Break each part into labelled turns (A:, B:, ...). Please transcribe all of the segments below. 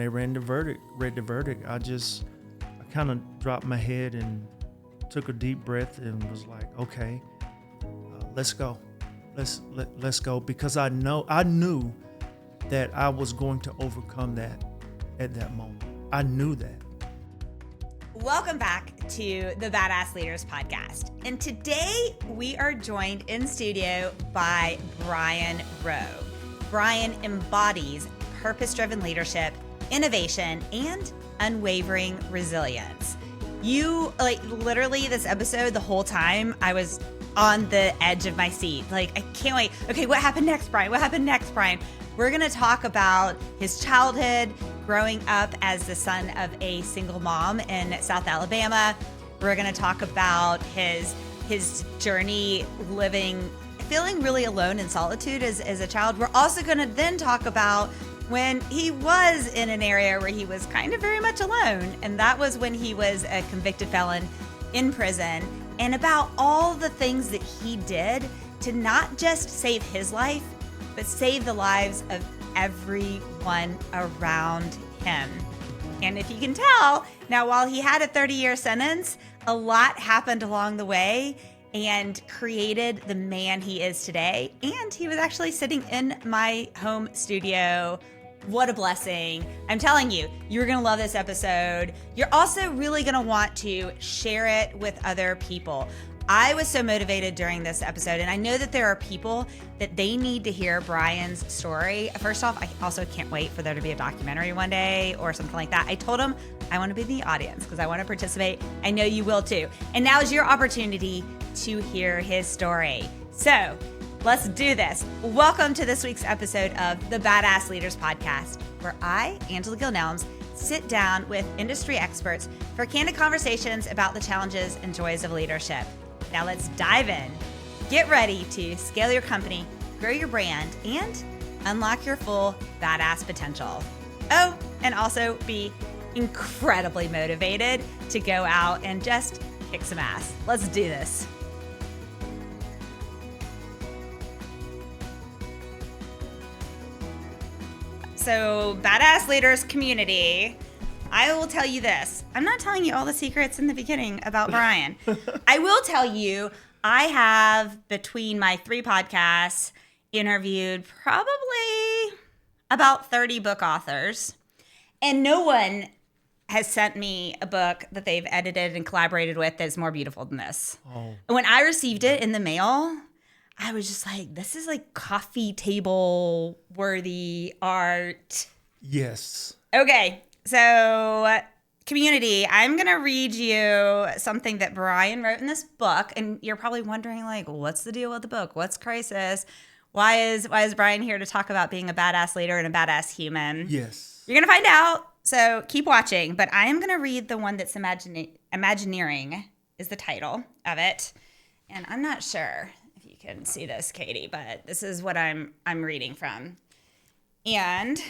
A: They read the verdict. I kind of dropped my head and took a deep breath and was like, okay, let's go. Let's go, because I knew that I was going to overcome that at that moment. I knew that.
B: Welcome back to the Badass Leaders Podcast. And today we are joined in studio by Brian Rowe. Brian embodies purpose-driven leadership, innovation, and unwavering resilience. Literally this episode, the whole time I was on the edge of my seat. I can't wait. Okay, what happened next, Brian? What happened next, Brian? We're going to talk about his childhood, growing up as the son of a single mom in South Alabama. We're going to talk about his journey feeling really alone in solitude as a child. We're also going to then talk about when he was in an area where he was kind of very much alone, and that was when he was a convicted felon in prison, and about all the things that he did to not just save his life, but save the lives of everyone around him. And if you can tell, now while he had a 30-year sentence, a lot happened along the way and created the man he is today. And he was actually sitting in my home studio. What a blessing. I'm telling you, you're going to love this episode. You're also really going to want to share it with other people. I was so motivated during this episode, and I know that there are people that they need to hear Brian's story. First off, I also can't wait for there to be a documentary one day or something like that. I told him I want to be in the audience because I want to participate. I know you will too. And now is your opportunity to hear his story. So let's do this. Welcome to this week's episode of the Badass Leaders Podcast, where I, Angela Gill Nelms, sit down with industry experts for candid conversations about the challenges and joys of leadership. Now let's dive in. Get ready to scale your company, grow your brand, and unlock your full badass potential. Oh, and also be incredibly motivated to go out and just kick some ass. Let's do this. So, Badass Leaders community, I will tell you this. I'm not telling you all the secrets in the beginning about Brian. I will tell you, I have, between my 3 podcasts, interviewed probably about 30 book authors. And no one has sent me a book that they've edited and collaborated with that's more beautiful than this. Oh. When I received it in the mail, I was just like, this is like coffee table worthy art.
A: Yes.
B: Okay. So, community, I'm going to read you something that Brian wrote in this book. And you're probably wondering, what's the deal with the book? What's crisis? Why is Brian here to talk about being a badass leader and a badass human?
A: Yes.
B: You're going to find out. So, keep watching. But I am going to read the one that's Imagineering is the title of it. And I'm not sure if you can see this, Katie, but this is what I'm reading from. And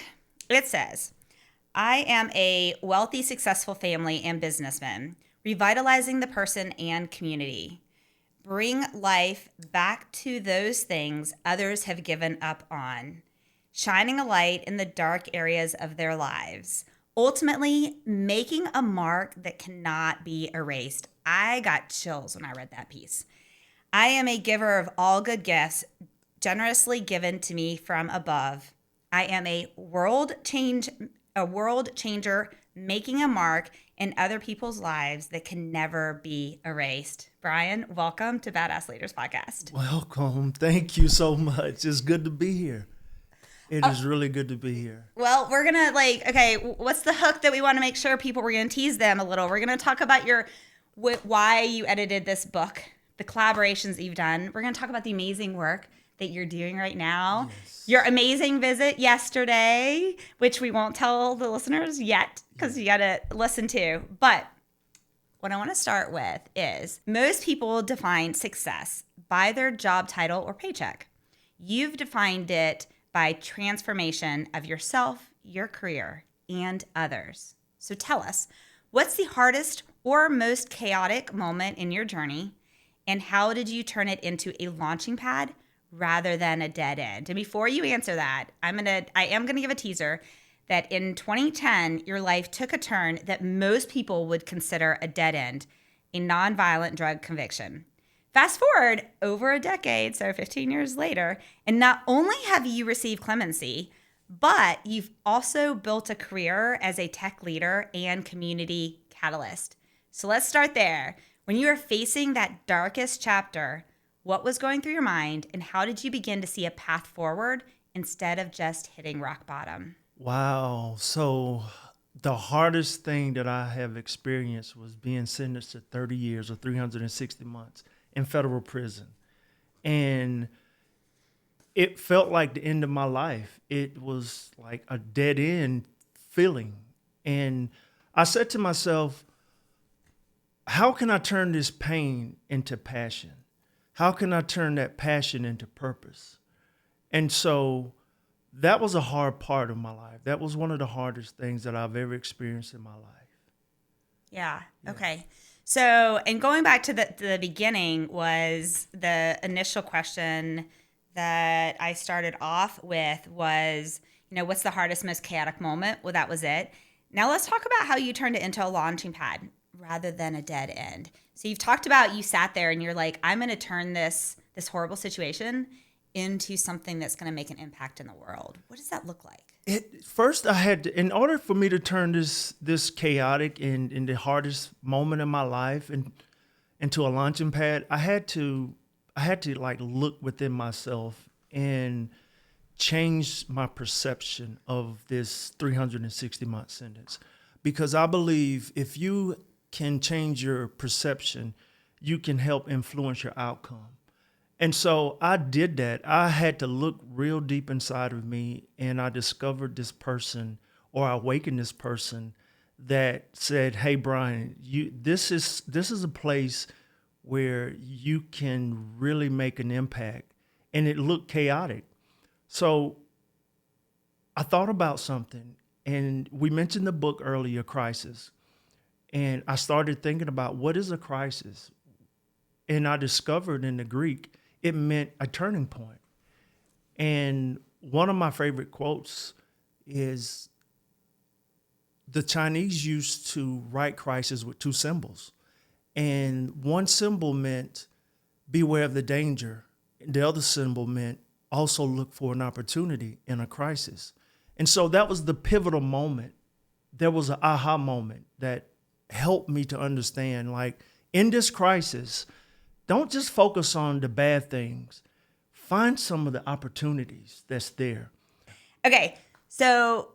B: it says, I am a wealthy, successful family and businessman, revitalizing the person and community. Bring life back to those things others have given up on, shining a light in the dark areas of their lives, ultimately making a mark that cannot be erased. I got chills when I read that piece. I am a giver of all good gifts, generously given to me from above. I am a world changer, making a mark in other people's lives that can never be erased. Brian, welcome to Badass Leaders Podcast.
A: Welcome. Thank you so much. It's good to be here. It is really good to be here.
B: Well, we're going to okay, what's the hook that we want to make sure people, we're going to tease them a little. We're going to talk about why you edited this book, the collaborations that you've done. We're going to talk about the amazing work that you're doing right now. Yes. Your amazing visit yesterday, which we won't tell the listeners yet because you got to listen to. But what I want to start with is most people define success by their job title or paycheck. You've defined it by transformation of yourself, your career, and others. So tell us, what's the hardest or most chaotic moment in your journey, and how did you turn it into a launching pad rather than a dead end? And before you answer that, I am gonna give a teaser that in 2010, your life took a turn that most people would consider a dead end, a nonviolent drug conviction. Fast forward over a decade, so 15 years later, and not only have you received clemency, but you've also built a career as a tech leader and community catalyst. So let's start there. When you were facing that darkest chapter, what was going through your mind, and how did you begin to see a path forward instead of just hitting rock bottom?
A: Wow. So the hardest thing that I have experienced was being sentenced to 30 years or 360 months in federal prison. And it felt like the end of my life. It was like a dead end feeling. And I said to myself, how can I turn this pain into passion? How can I turn that passion into purpose? And so that was a hard part of my life. That was one of the hardest things that I've ever experienced in my life.
B: Yeah. Okay. So, and going back to the beginning was the initial question that I started off with was, what's the hardest, most chaotic moment? Well, that was it. Now let's talk about how you turned it into a launching pad rather than a dead end. So you've talked about you sat there and you're like, I'm going to turn this horrible situation into something that's going to make an impact in the world. What does that look like?
A: First, I had to, in order for me to turn this chaotic and in the hardest moment in my life into a launching pad, I had to like look within myself and change my perception of this 360-month sentence. Because I believe if you can change your perception, you can help influence your outcome. And so I did that. I had to look real deep inside of me, and I discovered this person, or I awakened this person that said, "Hey, Brian, this is a place where you can really make an impact." And it looked chaotic. So I thought about something, and we mentioned the book earlier, Crisis. And I started thinking about what is a crisis? And I discovered in the Greek, it meant a turning point. And one of my favorite quotes is the Chinese used to write crisis with two symbols. And one symbol meant beware of the danger. The other symbol meant also look for an opportunity in a crisis. And so that was the pivotal moment. There was an aha moment that helped me to understand, like, in this crisis, don't just focus on the bad things. Find some of the opportunities that's there.
B: Okay, so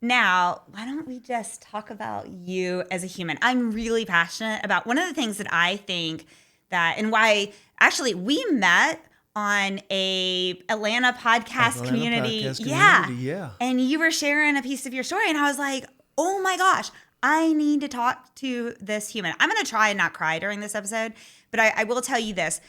B: now why don't we just talk about you as a human? I'm really passionate about one of the things that I think that, and why actually we met on a Atlanta podcast community.
A: Yeah.
B: And you were sharing a piece of your story, and I was like, oh my gosh, I need to talk to this human. I'm going to try and not cry during this episode, but I will tell you this.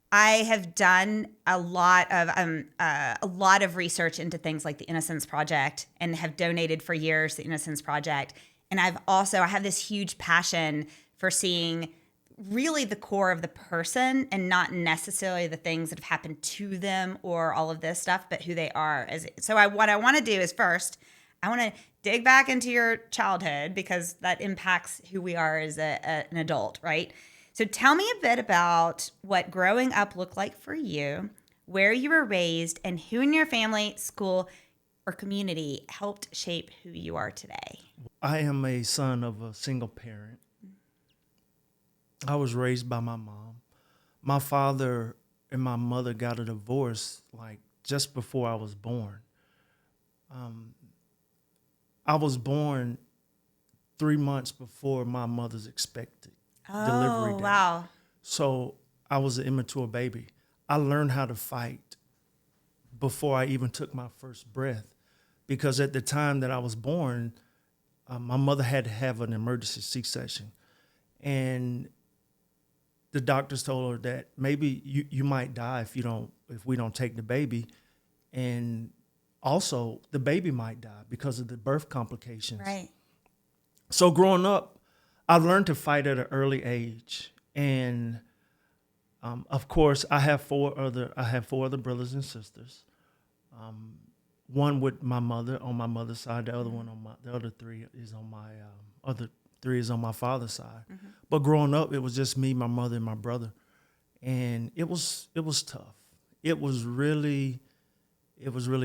B: I have done a lot of research into things like the Innocence Project and have donated for years to the Innocence Project. And I have this huge passion for seeing really the core of the person and not necessarily the things that have happened to them or all of this stuff, but who they are. What I want to do is first, I want to dig back into your childhood because that impacts who we are as an adult, right? So tell me a bit about what growing up looked like for you, where you were raised, and who in your family, school, or community helped shape who you are today.
A: I am a son of a single parent. I was raised by my mom. My father and my mother got a divorce like just before I was born. I was born 3 months before my mother's expected delivery date.
B: Wow.
A: So I was an immature baby. I learned how to fight before I even took my first breath, because at the time that I was born, my mother had to have an emergency C-section. And the doctors told her that maybe you might die if we don't take the baby. And also, the baby might die because of the birth complications.
B: Right.
A: So growing up, I learned to fight at an early age, and of course, I have four other brothers and sisters. one with my mother on my mother's side. The other one the other three is on my other three is on my father's side. Mm-hmm. But growing up, it was just me, my mother, and my brother, and it was tough. It was really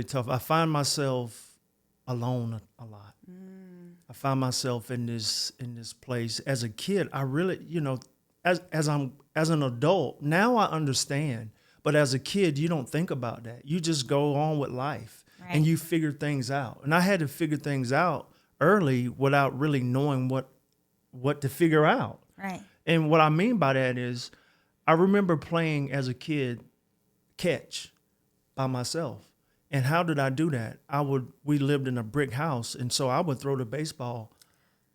A: tough. I find myself alone a lot. I find myself in this place as a kid. I really, as an adult now, I understand. But as a kid, you don't think about that. You just go on with life, right, and you figure things out. And I had to figure things out early without really knowing what to figure out.
B: Right.
A: And what I mean by that is, I remember playing as a kid catch by myself. And how did I do that? We lived in a brick house, and so I would throw the baseball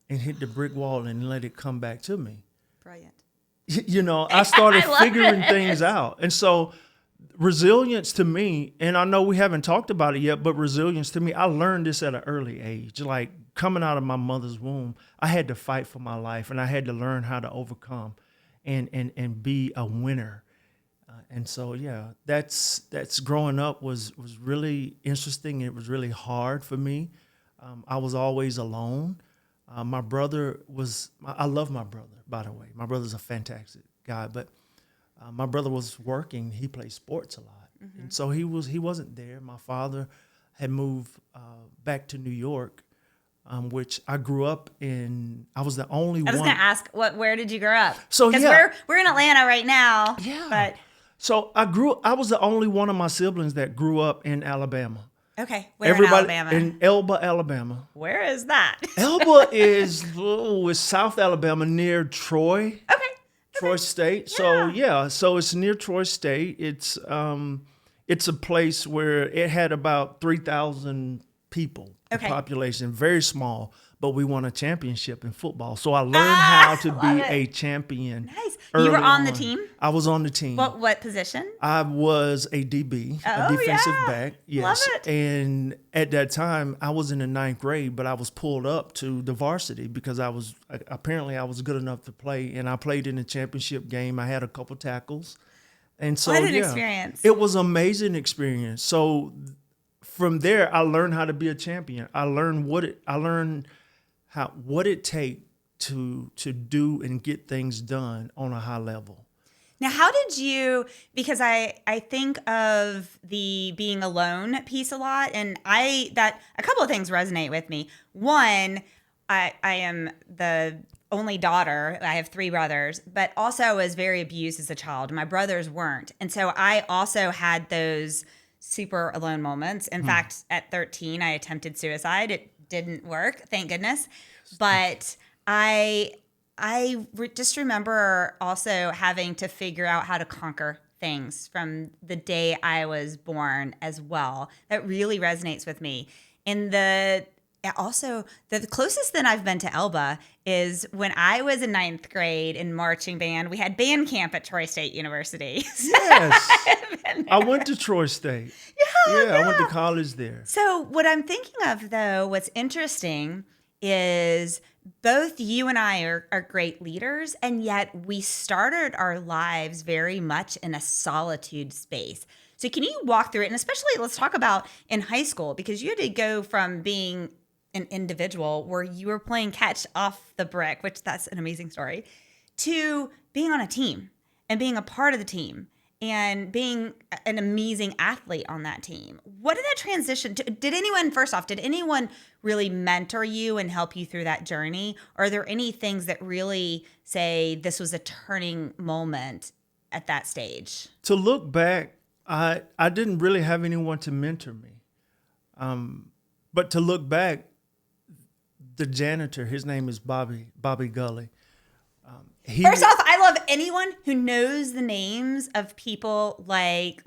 A: and hit the brick wall and let it come back to me.
B: Brilliant.
A: I started figuring
B: it.
A: things out. And so resilience to me, and I know we haven't talked about it yet, but resilience to me, I learned this at an early age. Like coming out of my mother's womb, I had to fight for my life, and I had to learn how to overcome and be a winner. And so, yeah, that's growing up was really interesting. It was really hard for me. I was always alone. My brother I love my brother, by the way. My brother's a fantastic guy, but my brother was working. He played sports a lot. Mm-hmm. And so he wasn't there. My father had moved back to New York, which I grew up in. I was the only one.
B: I was going to ask, where did you grow up?
A: So,
B: because we're in Atlanta right now.
A: Yeah.
B: But
A: so I was the only one of my siblings that grew up in Alabama.
B: Okay, where in Alabama?
A: In Elba, Alabama.
B: Where is that?
A: Elba is South Alabama near Troy.
B: Okay.
A: Troy State.
B: Yeah.
A: So it's near Troy State. It's a place where it had about 3,000 people, the population, very small, but we won a championship in football. So I learned how to be a champion.
B: Nice. You were on the team?
A: I was on the team.
B: What position?
A: I was a DB, a defensive back. Yes.
B: Love it.
A: And at that time, I was in the 9th grade, but I was pulled up to the varsity because I was good enough to play. And I played in the championship game. I had a couple tackles. And so,
B: what an experience.
A: It was an amazing experience. So from there, I learned how to be a champion. I learned what it takes to do and get things done on a high level.
B: Now, how did you, because I think of the being alone piece a lot, and a couple of things resonate with me. One, I am the only daughter. I have 3 brothers, but also I was very abused as a child. My brothers weren't. And so I also had those super alone moments. In fact, at 13, I attempted suicide. It didn't work, thank goodness. But I just remember also having to figure out how to conquer things from the day I was born as well. That really resonates with me. And the closest that I've been to Elba is when I was in 9th grade in marching band. We had band camp at Troy State University.
A: Yes. I went to Troy State. Yeah, I went to college there.
B: So what I'm thinking of, though, what's interesting is both you and I are great leaders, and yet we started our lives very much in a solitude space. So can you walk through it? And especially let's talk about in high school, because you had to go from being an individual where you were playing catch off the brick, which that's an amazing story, to being on a team and being a part of the team and being an amazing athlete on that team. What did that transition to? Did anyone really mentor you and help you through that journey? Or are there any things that really say this was a turning moment at that stage?
A: To look back, I didn't really have anyone to mentor me. But to look back, the janitor, his name is Bobby Gully.
B: First off, I love anyone who knows the names of people like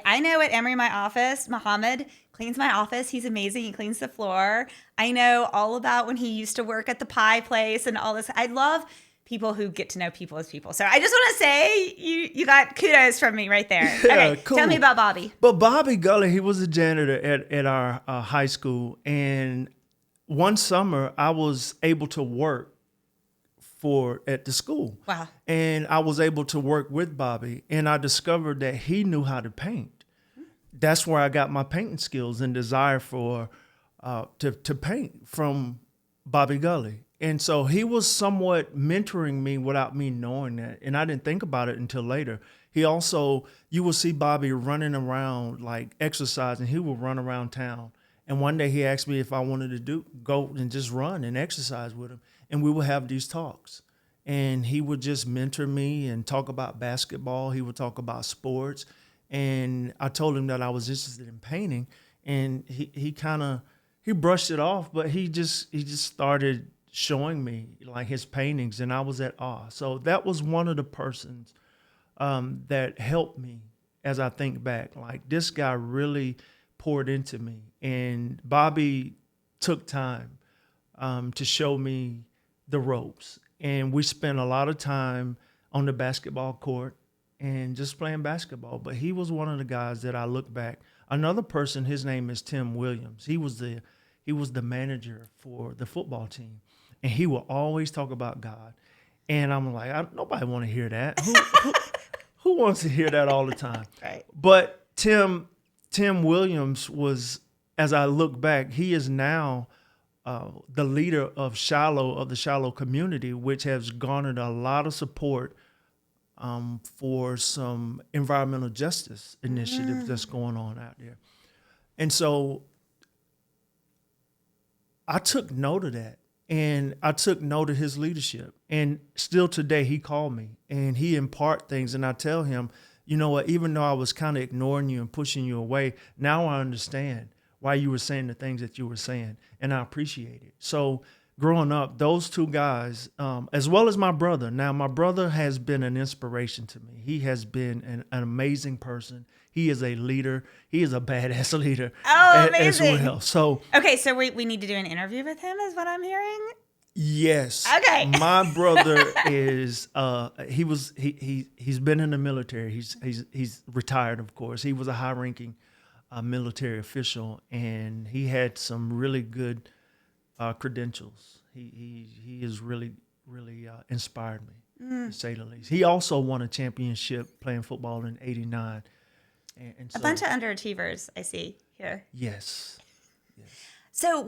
B: I know at Emory, my office, Muhammad cleans my office. He's amazing. He cleans the floor. I know all about when he used to work at the pie place and all this. I love people who get to know people as people. So I just want to say you got kudos from me right there.
A: Yeah,
B: okay,
A: cool.
B: Tell me about Bobby.
A: But Bobby Gully, he was a janitor at our high school. And one summer, I was able to work at the school.
B: Wow.
A: And I was able to work with Bobby, and I discovered that he knew how to paint. that's where I got my painting skills and desire for to paint from Bobby Gully. And so he was somewhat mentoring me without me knowing that. And I didn't think about it until later. He also, you will see Bobby running around, like exercising. He will run around town. And one day he asked me if I wanted to go and just run and exercise with him. And we would have these talks. And he would just mentor me and talk about basketball. He would talk about sports. And I told him that I was interested in painting. And he brushed it off, but he just started showing me like his paintings, and I was at awe. So that was one of the persons that helped me as I think back. Like, this guy really poured into me, and Bobby took time to show me the ropes. And we spent a lot of time on the basketball court and just playing basketball. But he was one of the guys that I look back. Another person, his name is Tim Williams. He was the manager for the football team. And he will always talk about God. And I'm like, nobody want to hear that. Who wants to hear that all the time?
B: Right.
A: But Tim Williams was, as I look back, he is now the leader of the Shiloh community, which has garnered a lot of support for some environmental justice initiatives that's going on out there. And so I took note of that. And I took note of his leadership. And still today, he called me and he impart things. And I tell him, you know what, even though I was kind of ignoring you and pushing you away, now I understand why you were saying the things that you were saying. And I appreciate it. So growing up, those two guys, as well as my brother. Now, my brother has been an inspiration to me. He has been an amazing person. He is a leader. He is a badass leader as well. So
B: okay, so we need to do an interview with him, is what I'm hearing.
A: Yes.
B: Okay.
A: My brother is he's been in the military. He's retired, of course. He was a high-ranking military official, and he had some really good credentials. He has really inspired me, to say the least. He also won a championship playing football in '89. And so,
B: a bunch of underachievers I see here.
A: Yes.
B: So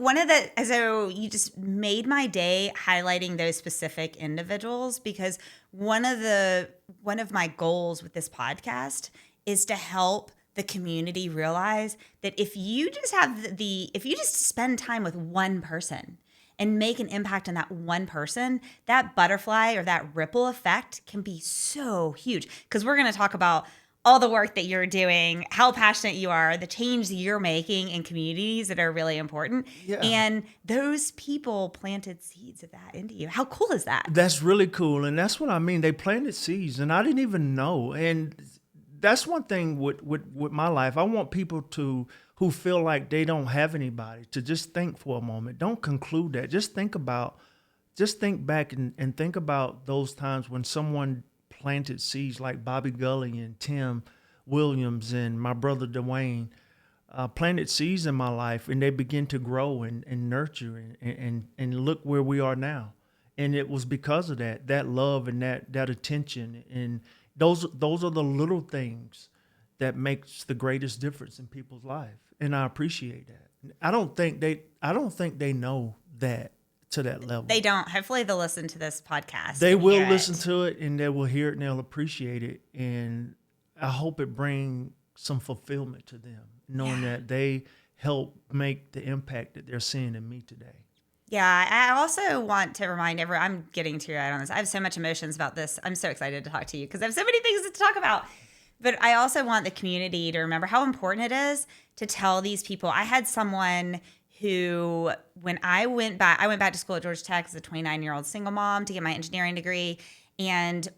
B: so you just made my day highlighting those specific individuals, because one of my goals with this podcast is to help the community realize that if you just spend time with one person and make an impact on that one person, that butterfly or that ripple effect can be so huge. Because we're going to talk about all the work that you're doing, how passionate you are, the change that you're making in communities that are really important.
A: Yeah.
B: And those people planted seeds of that into you. How cool is that?
A: That's really cool. And that's what I mean. They planted seeds and I didn't even know. And that's one thing with my life. I want people who feel like they don't have anybody to just think for a moment. Don't conclude that. Just think back and think about those times when someone planted seeds, like Bobby Gully and Tim Williams and my brother Dwayne planted seeds in my life, and they begin to grow and nurture and look where we are now. And it was because of that love and that attention. And those are the little things that makes the greatest difference in people's life. And I appreciate that. I don't think they know that to that level.
B: They don't. Hopefully they'll listen to this podcast.
A: They will listen to it, and they will hear it, and they'll appreciate it. And I hope it brings some fulfillment to them, knowing that they help make the impact that they're seeing in me today.
B: Yeah, I also want to remind everyone, I'm getting teary-eyed on this. I have so much emotions about this. I'm so excited to talk to you because I have so many things to talk about. But I also want the community to remember how important it is to tell these people. I had someone who, when I went back to school at Georgia Tech as a 29-year-old single mom to get my engineering degree. And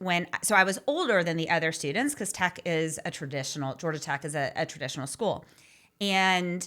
B: so I was older than the other students because Georgia Tech is a traditional school. And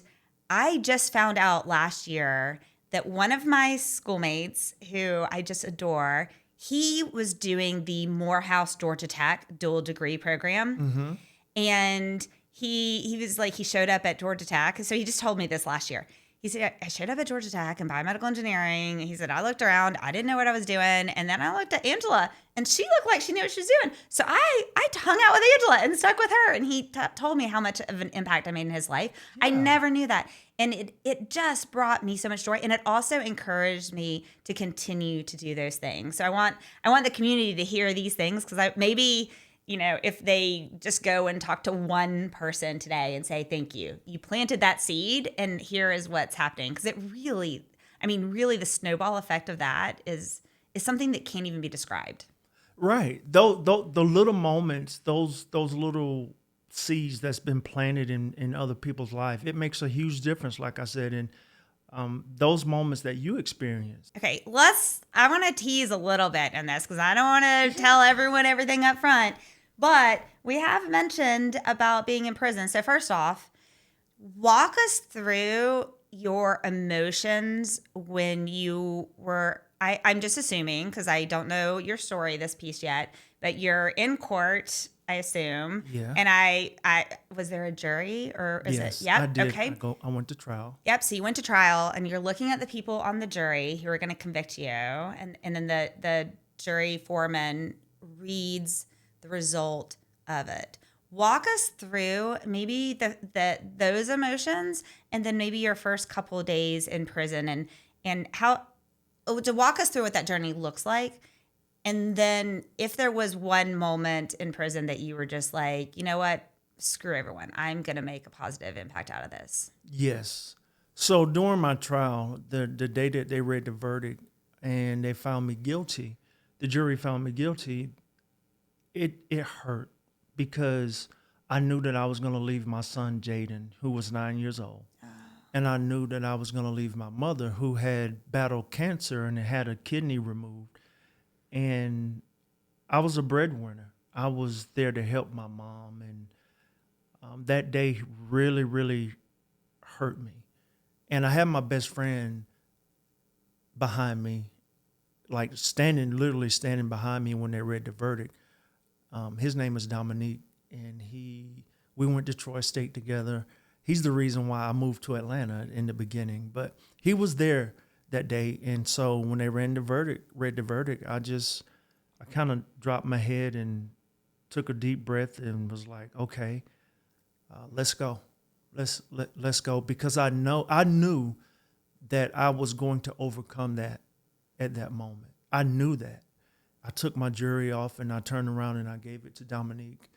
B: I just found out last year that one of my schoolmates, who I just adore, he was doing the Morehouse Georgia Tech dual degree program. Mm-hmm. And he was like, he showed up at Georgia Tech. So he just told me this last year. he said, I showed up at Georgia Tech in biomedical engineering. He said, I looked around. I didn't know what I was doing. And then I looked at Angela, and she looked like she knew what she was doing. So I hung out with Angela and stuck with her. And he told me how much of an impact I made in his life. Yeah. I never knew that. And it just brought me so much joy. And it also encouraged me to continue to do those things. So I want the community to hear these things, because maybe, if they just go and talk to one person today and say, thank you, you planted that seed, and here is what's happening. Because it really, the snowball effect of that is something that can't even be described.
A: Right. The little moments, those little seeds that's been planted in other people's life, it makes a huge difference, like I said, in those moments that you experience.
B: Okay, I want to tease a little bit in this, because I don't want to tell everyone everything up front. But we have mentioned about being in prison. So first off, walk us through your emotions when you were, I'm just assuming, because I don't know your story, this piece yet, but you're in court, I assume.
A: Yeah.
B: And I was there a jury, or is
A: yes,
B: it? Yep.
A: I did.
B: Okay.
A: I went to trial.
B: Yep. So you went to trial, and you're looking at the people on the jury who are going to convict you. And then the jury foreman reads the result of it. Walk us through maybe those emotions, and then maybe your first couple of days in prison, and how to walk us through what that journey looks like. And then if there was one moment in prison that you were just like, you know what, screw everyone, I'm going to make a positive impact out of this.
A: Yes. So during my trial, the day that they read the verdict and they found me guilty, the jury found me guilty, it hurt, because I knew that I was going to leave my son, Jaden, who was 9 years old. And I knew that I was going to leave my mother, who had battled cancer and had a kidney removed. And I was a breadwinner. I was there to help my mom. And that day really, really hurt me. And I had my best friend behind me, like literally standing behind me when they read the verdict. His name is Dominique, and we went to Troy State together. He's the reason why I moved to Atlanta in the beginning, but he was there that day. And so when they read the verdict, I kind of dropped my head and took a deep breath and was like, okay, let's go. Let's go. Because I knew that I was going to overcome that at that moment. I knew that. I took my jury off, and I turned around and I gave it to Dominique.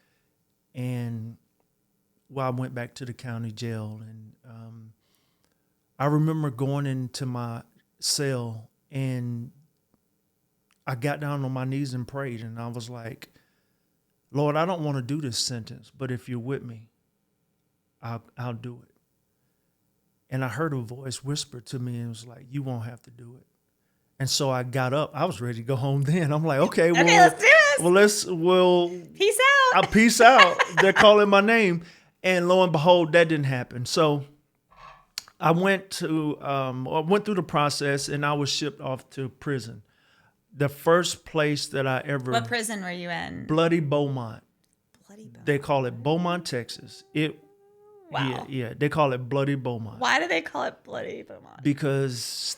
A: And I went back to the county jail, and I remember going into my cell, and I got down on my knees and prayed, and I was like, Lord, I don't want to do this sentence, but if you're with me, I'll do it. And I heard a voice whisper to me, and it was like, you won't have to do it. And so I got up. I was ready to go home then. I'm like, okay,
B: let's do this. Peace out.
A: Peace out. They're calling my name. And lo and behold, that didn't happen. So I went through the process, and I was shipped off to prison. The first place that I ever...
B: What prison were you in?
A: Bloody Beaumont.
B: Bloody Beaumont.
A: They call it Beaumont, Texas.
B: Wow.
A: Yeah. They call it Bloody Beaumont.
B: Why do they call it Bloody Beaumont?
A: Because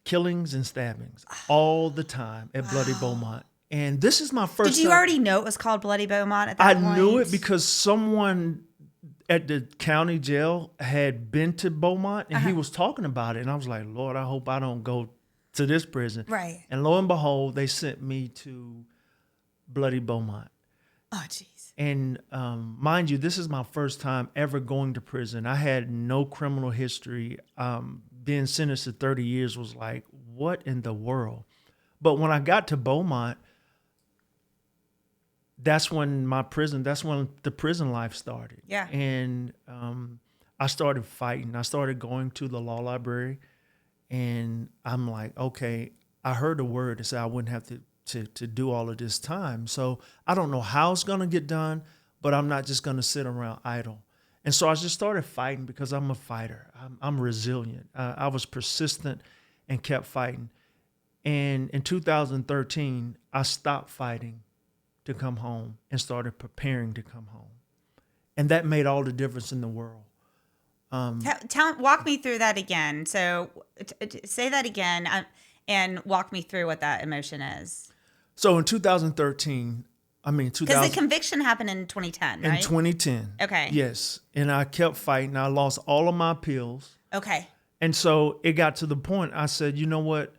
A: killings and stabbings all the time at Bloody Beaumont. And this is my first...
B: Did you already know it was called Bloody Beaumont at that point?
A: I knew it because someone at the county jail had been to Beaumont, and he was talking about it. And I was like, Lord, I hope I don't go to this prison.
B: Right.
A: And lo and behold, they sent me to Bloody Beaumont.
B: Oh, jeez.
A: And mind you, this is my first time ever going to prison. I had no criminal history. Being sentenced to 30 years was like, what in the world? But when I got to Beaumont, that's when the prison life started.
B: Yeah.
A: And I started fighting. I started going to the law library, and I'm like, okay, I heard a word that said I wouldn't have to do all of this time. So I don't know how it's going to get done, but I'm not just going to sit around idle. And so I just started fighting because I'm a fighter. I'm resilient. I was persistent and kept fighting. And in 2013, I stopped fighting to come home and started preparing to come home. And that made all the difference in the world.
B: Walk me through that again. So say that again and walk me through what that emotion is.
A: So in 2013,
B: Because the conviction happened in 2010, right?
A: In 2010.
B: Okay.
A: Yes. And I kept fighting. I lost all of my appeals.
B: Okay.
A: And so it got to the point I said, you know what?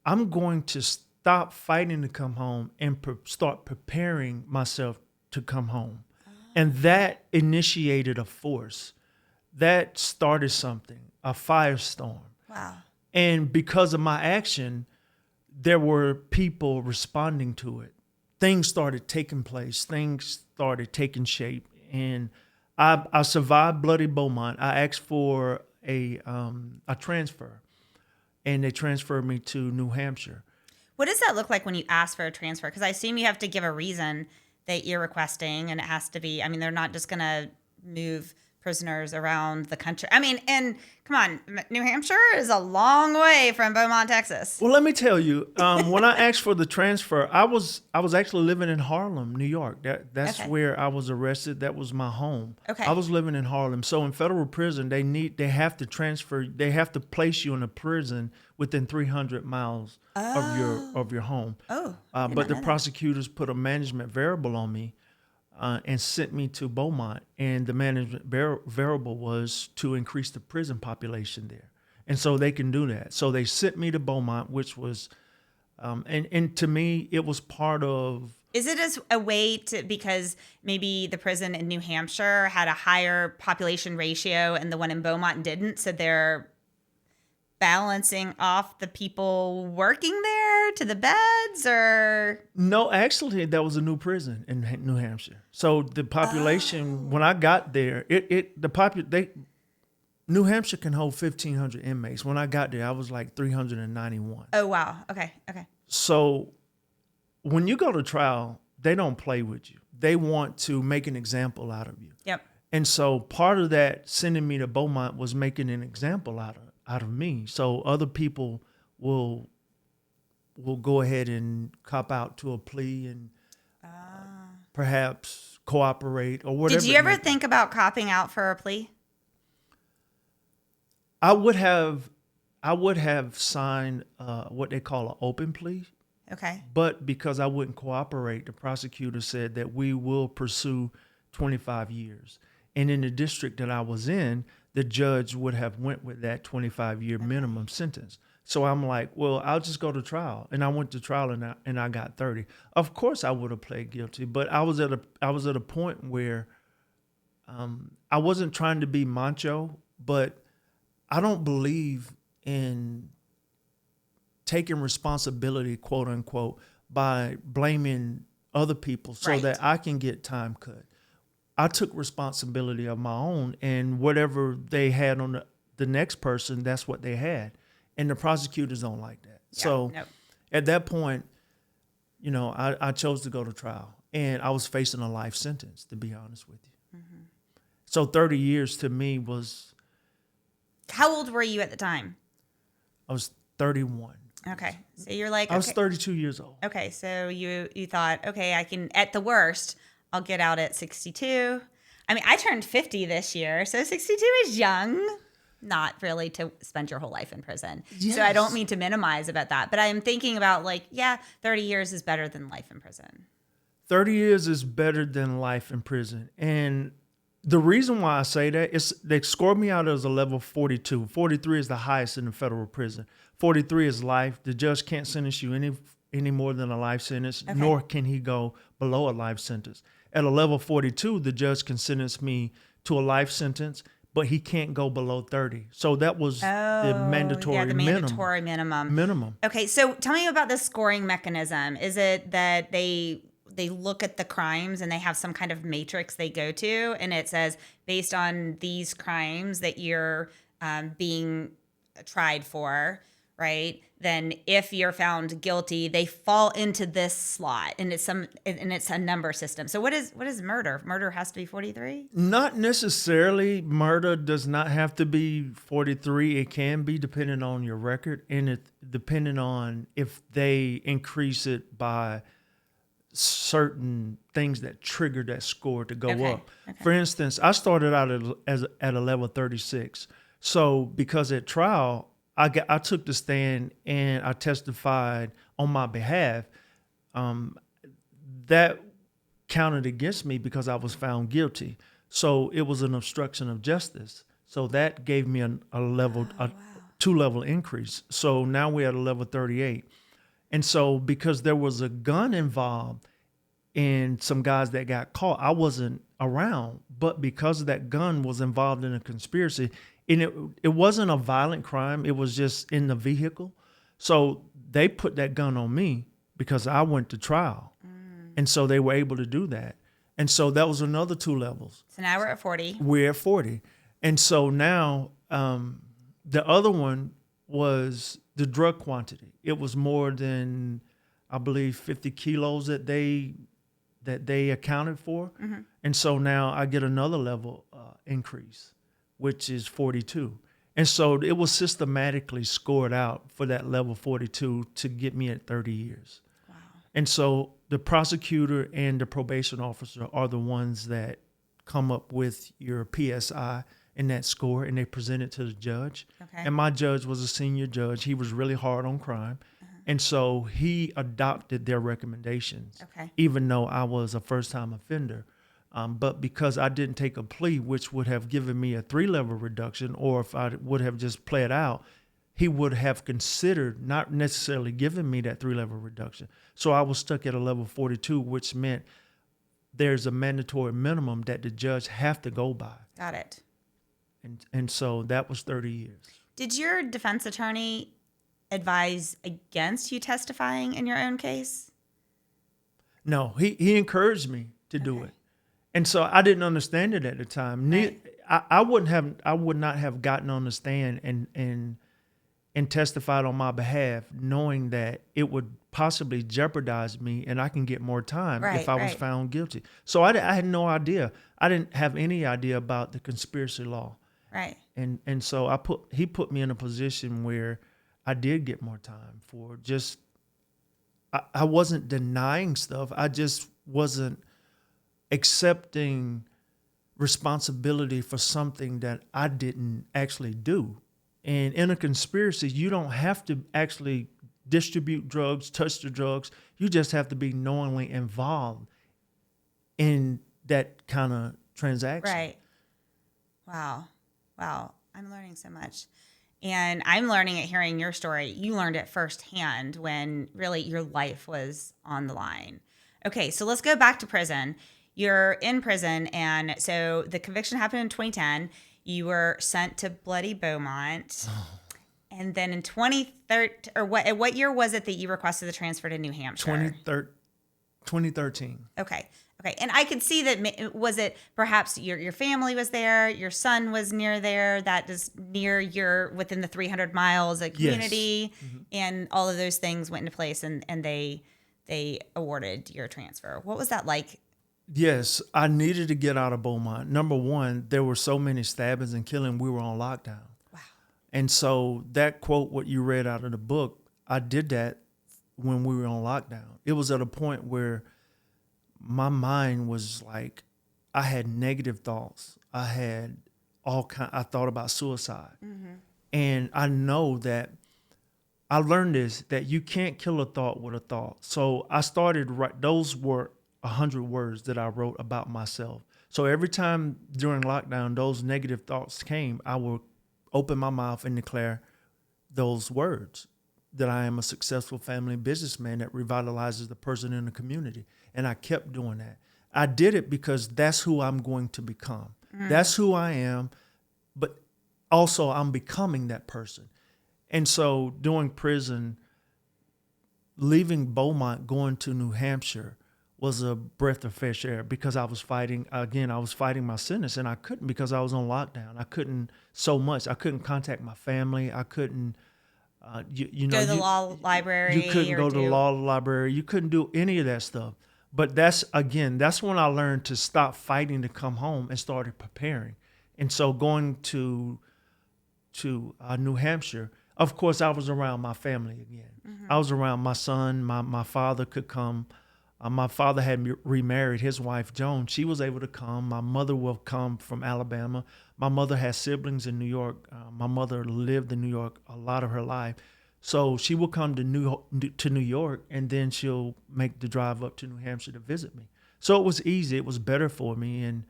A: I'm going to stop fighting to come home and start preparing myself to come home. And that initiated a force. That started something, a firestorm.
B: Wow.
A: And because of my action, there were people responding to it. Things started taking place. Things started taking shape. And I survived Bloody Beaumont. I asked for a transfer, and they transferred me to New Hampshire.
B: What does that look like when you ask for a transfer? Because I assume you have to give a reason that you're requesting, and it has to be, they're not just going to move prisoners around the country. And come on, New Hampshire is a long way from Beaumont, Texas.
A: Well, let me tell you, when I asked for the transfer, I was actually living in Harlem, New York. That's
B: Okay.
A: where I was arrested. That was my home.
B: Okay.
A: I was living in Harlem. So in federal prison, they have to place you in a prison within 300 miles of your home.
B: Oh.
A: But the prosecutors put a management variable on me. And sent me to Beaumont, and the management variable was to increase the prison population there, and so they can do that. So they sent me to Beaumont, which was, and to me, it was part of.
B: Is it as a way to, because maybe the prison in New Hampshire had a higher population ratio and the one in Beaumont didn't, so they're balancing off the people working there to the beds, or?
A: No, actually, that was a new prison in New Hampshire. So the population, when I got there, New Hampshire can hold 1,500 inmates. When I got there, I was like 391.
B: Oh, wow. Okay.
A: So when you go to trial, they don't play with you. They want to make an example out of you.
B: Yep.
A: And so part of that sending me to Beaumont was making an example out of me. So other people will go ahead and cop out to a plea and perhaps cooperate or whatever.
B: Did you ever think about copping out for a plea?
A: I would have signed what they call an open plea.
B: Okay.
A: But because I wouldn't cooperate, the prosecutor said that we will pursue 25 years. And in the district that I was in, the judge would have went with that 25-year minimum sentence. So I'm like, well, I'll just go to trial. And I went to trial and I got 30. Of course I would have pled guilty, but I was at a point where I wasn't trying to be macho, but I don't believe in taking responsibility, quote unquote, by blaming other people so
B: Right.
A: that I can get time cut. I took responsibility of my own, and whatever they had on the next person, that's what they had. And the prosecutors don't like that.
B: Yeah,
A: So
B: nope.
A: at that point, I chose to go to trial, and I was facing a life sentence, to be honest with you. Mm-hmm. So 30 years to me was...
B: How old were you at the time?
A: I was 31.
B: Okay. So you're like,
A: I was
B: okay.
A: 32 years old.
B: Okay, so you thought, okay, I can, at the worst, I'll get out at 62. I turned 50 this year, so 62 is young. Not really to spend your whole life in prison.
A: Yes.
B: So I don't mean to minimize about that, but I am thinking about 30 years is better than life in prison.
A: 30 years is better than life in prison. And the reason why I say that is they scored me out as a level 42. 43 is the highest in the federal prison. 43 is life. The judge can't sentence you any more than a life sentence,
B: Okay.
A: nor can he go below a life sentence. At a level 42, the judge can sentence me to a life sentence, but he can't go below 30. So that was the mandatory
B: minimum.
A: minimum.
B: Okay, so tell me about the scoring mechanism. Is it that they look at the crimes and they have some kind of matrix they go to, and it says based on these crimes that you're being tried for, right? Then if you're found guilty, they fall into this slot, and it's a number system. So what is murder? Murder has to be 43?
A: Not necessarily. Murder does not have to be 43. It can be depending on your record, and it depending on if they increase it by certain things that triggered that score to go
B: Okay.
A: up. For instance, I started out at a level 36. So because at trial, I took the stand and I testified on my behalf. That counted against me because I was found guilty. So it was an obstruction of justice. So that gave me a level, a 2-level increase. So now we're at a level 38. And so because there was a gun involved and some guys that got caught, I wasn't around. But because that gun was involved in a conspiracy, and it wasn't a violent crime, it was just in the vehicle. So they put that gun on me because I went to trial. And so they were able to do that. And so that was another 2 levels.
B: So now we're at 40.
A: We're at 40. And so now the other one was the drug quantity. It was more than, I believe, 50 kilos that they accounted for. And so now I get another level increase, which is 42. And so it was systematically scored out for that level 42 to get me at 30 years. Wow. And so the prosecutor and the probation officer are the ones that come up with your PSI and that score, and they present it to the judge. Okay. And my judge was a senior judge. He was really hard on crime. And so he adopted their recommendations, even though I was a first-time offender. But because I didn't take a plea, which would have given me a 3-level reduction, or if I would have just played out, he would have considered not necessarily giving me that 3-level reduction. So I was stuck at a level 42, which meant there's a mandatory minimum that the judge have to go by.
B: Got it.
A: And so that was 30 years.
B: Did your defense attorney advise against you testifying in your own case?
A: No, he encouraged me to do it. And so I didn't understand it at the time. Right. I would not have gotten on the stand and testified on my behalf, knowing that it would possibly jeopardize me and I can get more time if I was found guilty. So I had no idea. I didn't have any idea about the conspiracy law. Right. And so he put me in a position where I did get more time for just, I wasn't denying stuff. I just wasn't accepting responsibility for something that I didn't actually do. And in a conspiracy, you don't have to actually distribute drugs, touch the drugs. You just have to be knowingly involved in that kind of transaction.
B: Right. Wow. I'm learning so much. And I'm learning it hearing your story. You learned it firsthand when really your life was on the line. Okay, so let's go back to prison. You're in prison, and so the conviction happened in 2010. You were sent to bloody Beaumont. And then in 2013, or what year was it that you requested the transfer to New Hampshire?
A: 2013.
B: Okay. And I could see that, was it perhaps your family was there, your son was near there, that is near within the 300 miles of community, yes. And all of those things went into place and they awarded your transfer. What was that like?
A: Yes, I needed to get out of Beaumont. Number one, there were so many stabbings and killing, we were on lockdown. Wow. And so that quote, what you read out of the book, I did that when we were on lockdown. It was at a point where my mind was like, I had negative thoughts. I thought about suicide. Mm-hmm. And I know that I learned this, that you can't kill a thought with a thought. So I started those were 100 words that I wrote about myself. So every time during lockdown, those negative thoughts came, I would open my mouth and declare those words, that I am a successful family businessman that revitalizes the person in the community. And I kept doing that. I did it because that's who I'm going to become. Mm. That's who I am, but also I'm becoming that person. And so during prison, leaving Beaumont, going to New Hampshire was a breath of fresh air because I was fighting my sentence, and I couldn't because I was on lockdown. I couldn't I couldn't contact my family. I couldn't,
B: go to the law library.
A: You couldn't go to the law library. You couldn't do any of that stuff. But that's when I learned to stop fighting to come home and started preparing. And so going to New Hampshire, of course, I was around my family again. Mm-hmm. I was around my son. My father could come. My father had remarried his wife, Joan. She was able to come. My mother will come from Alabama. My mother has siblings in New York. My mother lived in New York a lot of her life. So she will come to New York, and then she'll make the drive up to New Hampshire to visit me. So it was easy. It was better for me. And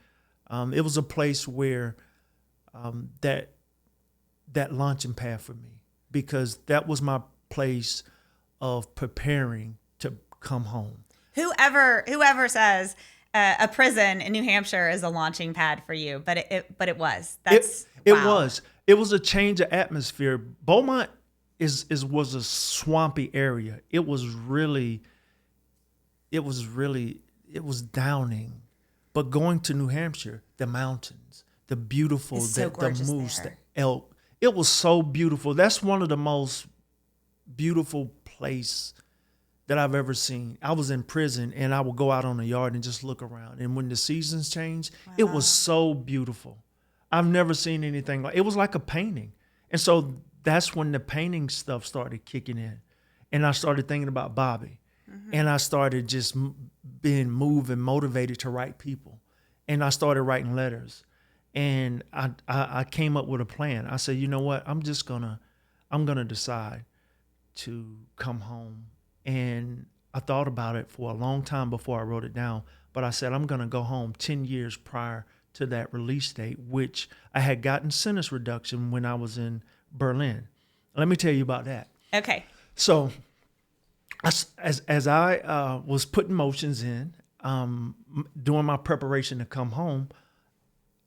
A: it was a place where that launching pad for me, because that was my place of preparing to come home.
B: Whoever says a prison in New Hampshire is a launching pad for you, but it was.
A: It was a change of atmosphere. Beaumont was a swampy area. It was downing. But going to New Hampshire, the mountains, the beautiful, the moose, the elk, it was so beautiful. That's one of the most beautiful places that I've ever seen. I was in prison, and I would go out on the yard and just look around. And when the seasons changed, It was so beautiful. I've never seen anything like it. Was like a painting. And so that's when the painting stuff started kicking in. And I started thinking about Bobby. Mm-hmm. And I started just being moved and motivated to write people. And I started writing letters. And I came up with a plan. I said, you know what? I'm gonna decide to come home. And I thought about it for a long time before I wrote it down. But I said, I'm going to go home 10 years prior to that release date, which I had gotten sentence reduction when I was in Berlin. Let me tell you about that.
B: Okay.
A: So as I was putting motions in, doing my preparation to come home,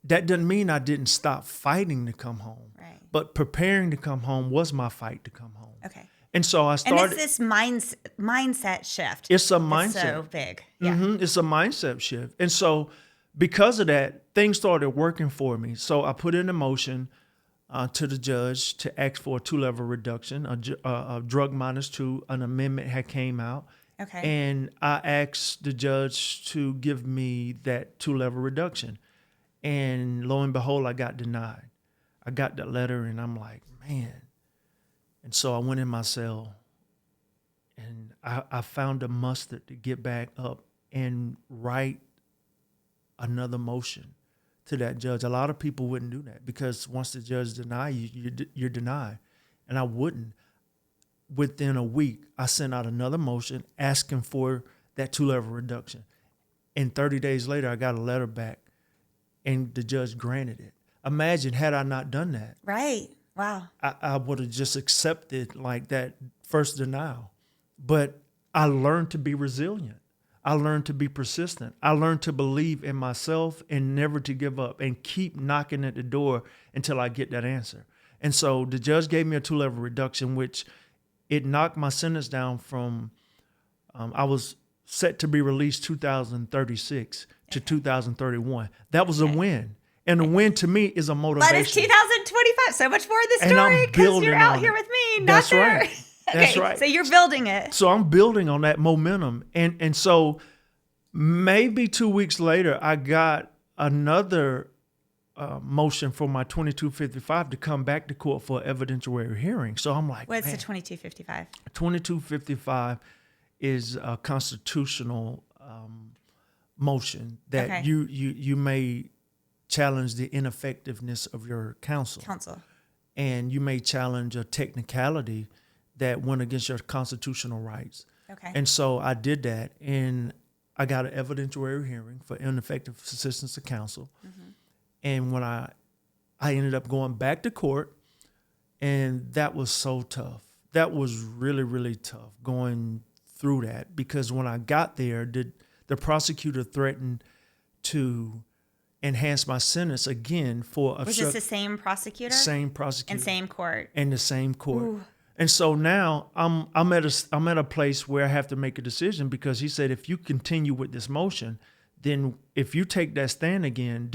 A: that doesn't mean I didn't stop fighting to come home.
B: Right.
A: But preparing to come home was my fight to come home.
B: Okay.
A: And so I started.
B: And it's this mindset shift.
A: It's a mindset.
B: It's so big. Yeah.
A: Mm-hmm. It's a mindset shift. And so because of that, things started working for me. So I put in a motion to the judge to ask for a 2-level reduction, a drug -2, an amendment had came out.
B: Okay.
A: And I asked the judge to give me that 2-level reduction. And lo and behold, I got denied. I got that letter, and I'm like, man. And so I went in my cell, and I found a mustard to get back up and write another motion to that judge. A lot of people wouldn't do that, because once the judge denies you, you're denied. And I wouldn't. Within a week, I sent out another motion asking for that 2-level reduction. And 30 days later, I got a letter back, and the judge granted it. Imagine had I not done that.
B: Right. Wow.
A: I would have just accepted like that first denial. But I learned to be resilient. I learned to be persistent. I learned to believe in myself and never to give up and keep knocking at the door until I get that answer. And so the judge gave me a 2-level reduction, which it knocked my sentence down from, I was set to be released 2036 to 2031. That was a win. And a win to me is a motivation.
B: But it's 2025. So much more of the story,
A: And I'm
B: because
A: building
B: you're out
A: on
B: here
A: it.
B: with me.
A: That's
B: not there.
A: right. That's right.
B: So you're building it.
A: So I'm building on that momentum. And so maybe 2 weeks later, I got another motion for my 2255 to come back to court for an evidentiary hearing. So I'm like,
B: what's
A: man,
B: the 2255?
A: 2255 is a constitutional motion that you may challenge the ineffectiveness of your counsel. And you may challenge a technicality that went against your constitutional rights.
B: Okay.
A: And so I did that, and I got an evidentiary hearing for ineffective assistance to counsel. Mm-hmm. And when I ended up going back to court, and that was so tough. That was really, really tough going through that, because when I got there, the prosecutor threatened to enhance my sentence again for
B: Was this the same prosecutor?
A: Same prosecutor.
B: And same court.
A: In the same court.
B: Ooh.
A: And so now I'm at a place where I have to make a decision, because he said, if you continue with this motion, then if you take that stand again,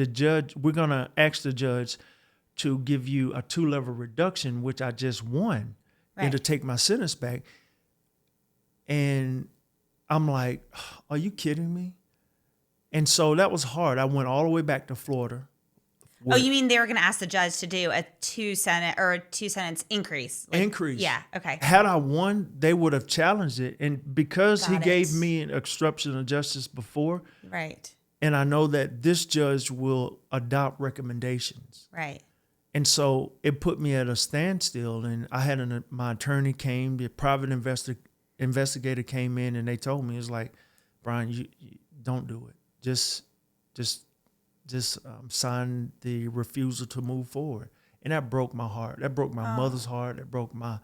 A: we're gonna ask the judge to give you a 2-level reduction, which I just won, and to take my sentence back. And I'm like, are you kidding me? And so that was hard. I went all the way back to Florida,
B: Oh, you mean they were going to ask the judge to do a two sentence increase?
A: Increase.
B: Yeah. Okay.
A: Had I won, they would have challenged it. And because he
B: Got
A: gave
B: it.
A: me an obstruction of justice before,
B: Right.
A: and I know that this judge will adopt recommendations.
B: Right.
A: And so it put me at a standstill. And I had my attorney came, the private investigator came in, and they told me, it's like, Brian, you don't do it. Just sign the refusal to move forward. And that broke my heart. That broke my mother's heart. That broke my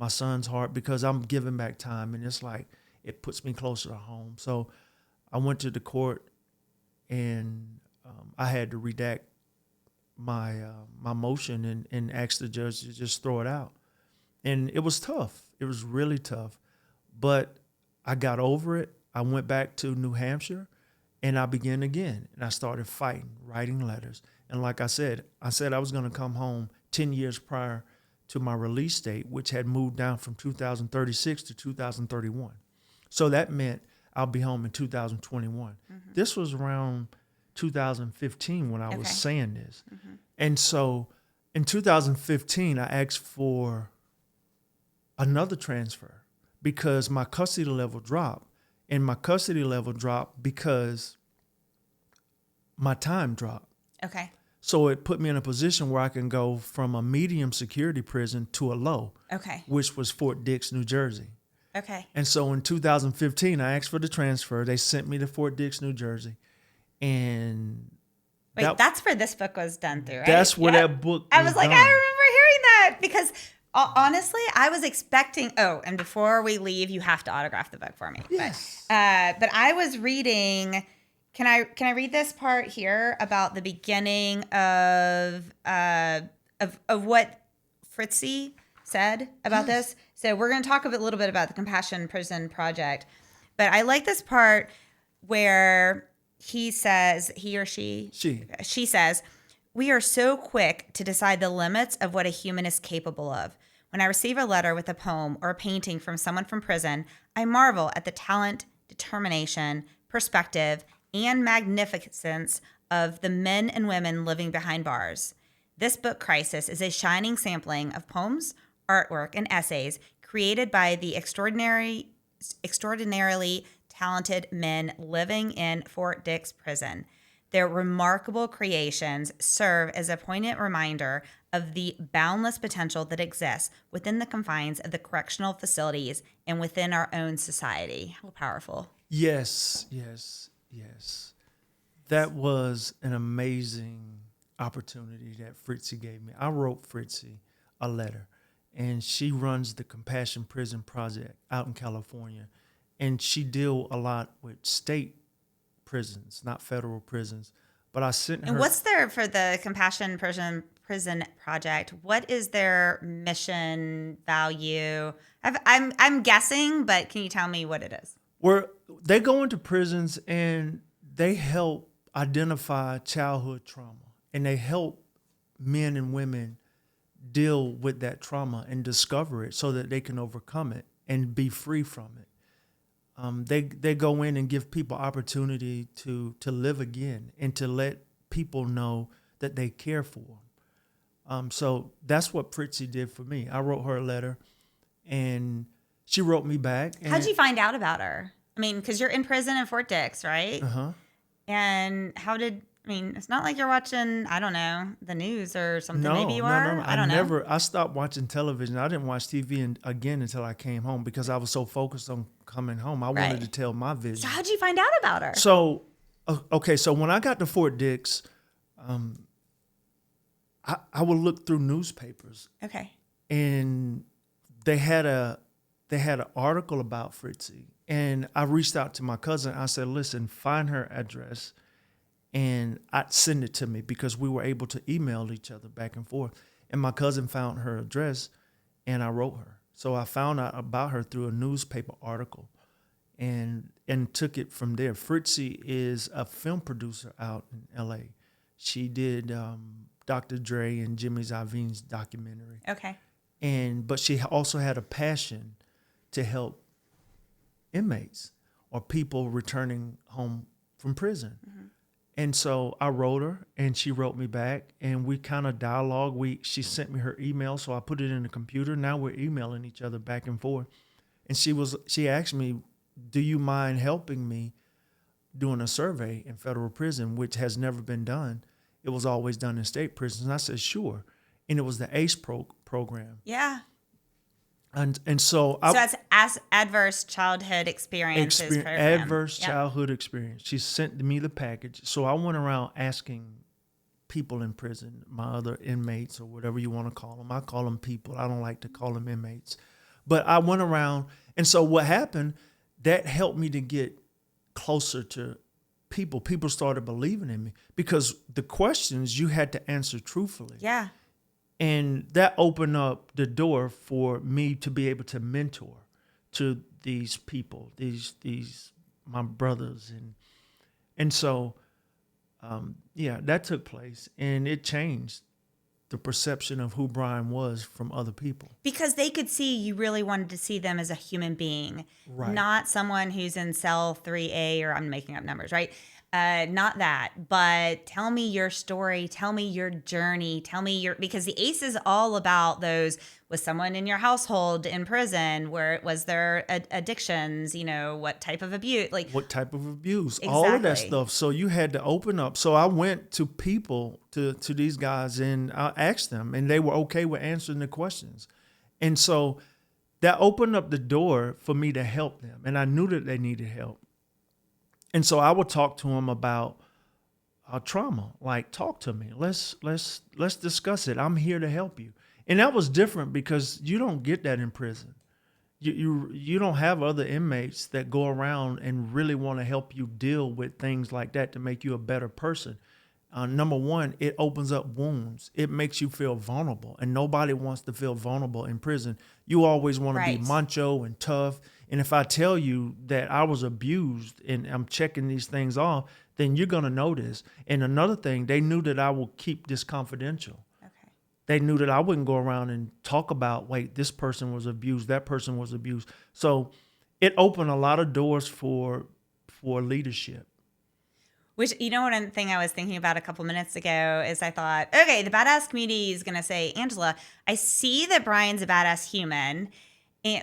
A: son's heart, because I'm giving back time. And it's like, it puts me closer to home. So I went to the court, and I had to redact my motion and ask the judge to just throw it out. And it was tough. It was really tough. But I got over it. I went back to New Hampshire, and I began again. And I started fighting, writing letters. And like I said I was going to come home 10 years prior to my release date, which had moved down from 2036 to 2031. So that meant I'll be home in 2021. Mm-hmm. This was around 2015 when I was saying this. Mm-hmm. And so in 2015, I asked for another transfer because my custody level dropped. And my custody level dropped because my time dropped.
B: Okay.
A: So it put me in a position where I can go from a medium security prison to a low, which was Fort Dix, New Jersey.
B: Okay.
A: And so in 2015, I asked for the transfer. They sent me to Fort Dix, New Jersey. And
B: that's where this book was done through, right?
A: That's where that book
B: I was like,
A: done.
B: I remember hearing that, because honestly, I was expecting, and before we leave, you have to autograph the book for me.
A: Yes.
B: But I was reading, can I read this part here about the beginning of what Fritzy said about this? So we're going to talk a little bit about the Compassion Prison Project. But I like this part where he says, she says, "We are so quick to decide the limits of what a human is capable of. When I receive a letter with a poem or a painting from someone from prison, I marvel at the talent, determination, perspective, and magnificence of the men and women living behind bars. This book, Crisis, is a shining sampling of poems, artwork, and essays created by the extraordinarily talented men living in Fort Dix Prison. Their remarkable creations serve as a poignant reminder of the boundless potential that exists within the confines of the correctional facilities and within our own society." How powerful.
A: Yes. That was an amazing opportunity that Fritzy gave me. I wrote Fritzy a letter, and she runs the Compassion Prison Project out in California. And she deals a lot with state prisons, not federal prisons. But I sent her.
B: And what's there for the Compassion Prison Project? What is their mission, value? I'm guessing, but can you tell me what it is?
A: Where they go into prisons and they help identify childhood trauma, and they help men and women deal with that trauma and discover it so that they can overcome it and be free from it. They go in and give people opportunity to live again and to let people know that they care for them. So that's what Fritzy did for me. I wrote her a letter, and she wrote me back.
B: How'd you find out about her? I mean, because you're in prison in Fort Dix, right?
A: Uh-huh.
B: And it's not like you're watching, I don't know, the news or something.
A: No,
B: Maybe you are?
A: No.
B: I don't know.
A: I stopped watching television. I didn't watch TV again until I came home because I was so focused on coming home. I wanted to tell my vision.
B: So how'd you find out about her?
A: So, so when I got to Fort Dix, I would look through newspapers.
B: Okay.
A: And they had an article about Fritzy. And I reached out to my cousin. I said, listen, find her address and I'd send it to me, because we were able to email each other back and forth. And my cousin found her address, and I wrote her. So I found out about her through a newspaper article and took it from there. Fritzy is a film producer out in L.A. She did Dr. Dre and Jimmy Iovine's documentary.
B: Okay.
A: But she also had a passion to help inmates or people returning home from prison. Mm-hmm. And so I wrote her, and she wrote me back, and we kind of dialogue. She sent me her email, so I put it in the computer. Now we're emailing each other back and forth. And she asked me, "Do you mind helping me doing a survey in federal prison, which has never been done? It was always done in state prisons." And I said, "Sure." And it was the ACE program.
B: Yeah.
A: And so
B: that's adverse childhood experiences program.
A: Adverse childhood experience. She sent me the package. So I went around asking people in prison, my other inmates or whatever you want to call them. I call them people. I don't like to call them inmates. But I went around, and so what happened, that helped me to get closer to people. People started believing in me because the questions you had to answer truthfully.
B: Yeah.
A: And that opened up the door for me to be able to mentor to these people, these my brothers, and so that took place, and it changed the perception of who Brian was from other people.
B: Because they could see you really wanted to see them as a human being,
A: right.
B: Not someone who's in cell 3A, or I'm making up numbers, right? Not that, but tell me your story. Tell me your journey. Because the ACE is all about was someone in your household in prison? Where was their addictions? What type of abuse?
A: What type of abuse?
B: Exactly.
A: All of that stuff. So you had to open up. So I went to people, to these guys, and I asked them, and they were okay with answering the questions. And so that opened up the door for me to help them. And I knew that they needed help. And so I would talk to them about trauma. Like, talk to me. Let's discuss it. I'm here to help you. And that was different because you don't get that in prison. You don't have other inmates that go around and really want to help you deal with things like that to make you a better person. Number one, it opens up wounds. It makes you feel vulnerable, and nobody wants to feel vulnerable in prison. You always want to be macho and tough. And if I tell you that I was abused and I'm checking these things off, then you're going to notice. And another thing, they knew that I will keep this confidential. Okay. They knew that I wouldn't go around and talk about, wait, this person was abused, that person was abused. So it opened a lot of doors for leadership.
B: Which, one thing I was thinking about a couple minutes ago is I thought, okay, the badass community is going to say, Angela, I see that Brian's a badass human,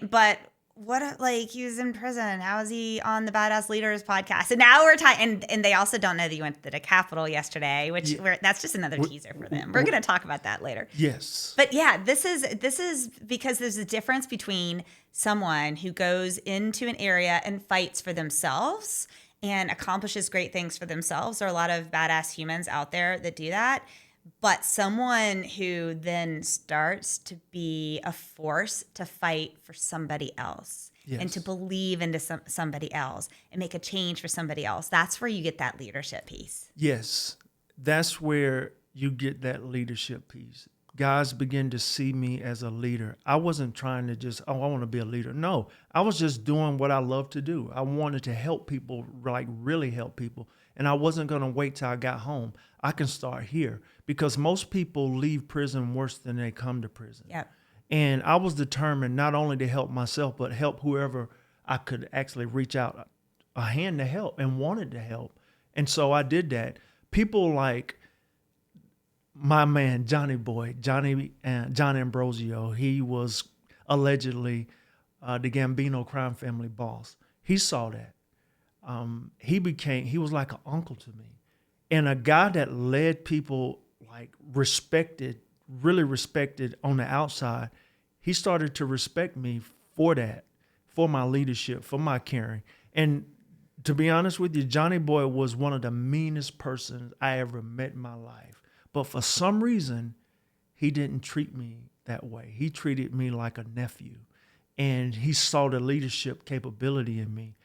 B: but what, he was in prison. How is he on the Badass Leaders podcast? And now we're talking, and they also don't know that you went to the Capitol yesterday, which that's just another teaser for them. We're going to talk about that later.
A: Yes.
B: But yeah, this is because there's a difference between someone who goes into an area and fights for themselves and accomplishes great things for themselves. There are a lot of badass humans out there that do that. But someone who then starts to be a force to fight for somebody else and to believe into somebody else and make a change for somebody else, that's where you get that leadership piece.
A: Yes, that's where you get that leadership piece. Guys begin to see me as a leader. I wasn't trying to just, I want to be a leader. No, I was just doing what I love to do. I wanted to help people, really help people. And I wasn't going to wait till I got home. I can start here because most people leave prison worse than they come to prison.
B: Yep.
A: And I was determined not only to help myself, but help whoever I could actually reach out a hand to help and wanted to help. And so I did that. People like my man, Johnny John Ambrosio, he was allegedly the Gambino crime family boss. He saw that. He was like an uncle to me. And a guy that led people really respected on the outside, he started to respect me for that, for my leadership, for my caring. And to be honest with you, Johnny Boy was one of the meanest persons I ever met in my life. But for some reason, he didn't treat me that way. He treated me like a nephew. And he saw the leadership capability in me.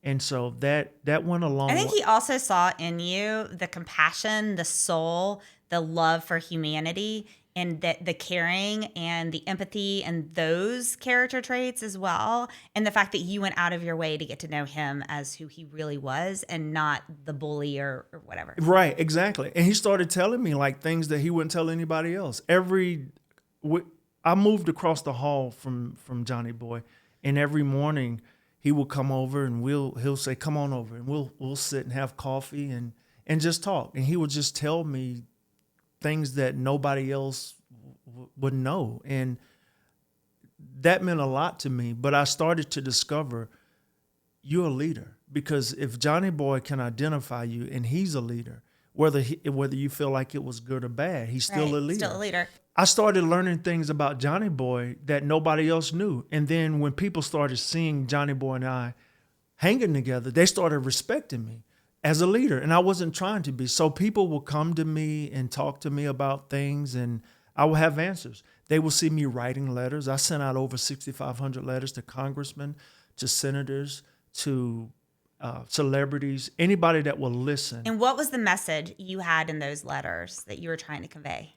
A: And so that went along.
B: I think he also saw in you the compassion, the soul, the love for humanity, and the caring and the empathy and those character traits as well. And the fact that you went out of your way to get to know him as who he really was and not the bully or whatever.
A: Right, exactly. And he started telling me things that he wouldn't tell anybody else. I moved across the hall from Johnny Boy, and every morning he will come over and he'll say, come on over, and we'll sit and have coffee, and and just talk. And he would just tell me things that nobody else would know. And that meant a lot to me. But I started to discover you're a leader, because if Johnny Boy can identify you and he's a leader, whether you feel like it was good or bad, he's still a leader.
B: Still a leader.
A: I started learning things about Johnny Boy that nobody else knew. And then when people started seeing Johnny Boy and I hanging together, they started respecting me as a leader. And I wasn't trying to be. So people will come to me and talk to me about things, and I will have answers. They will see me writing letters. I sent out over 6,500 letters to congressmen, to senators, to celebrities, anybody that will listen.
B: And what was the message you had in those letters that you were trying to convey?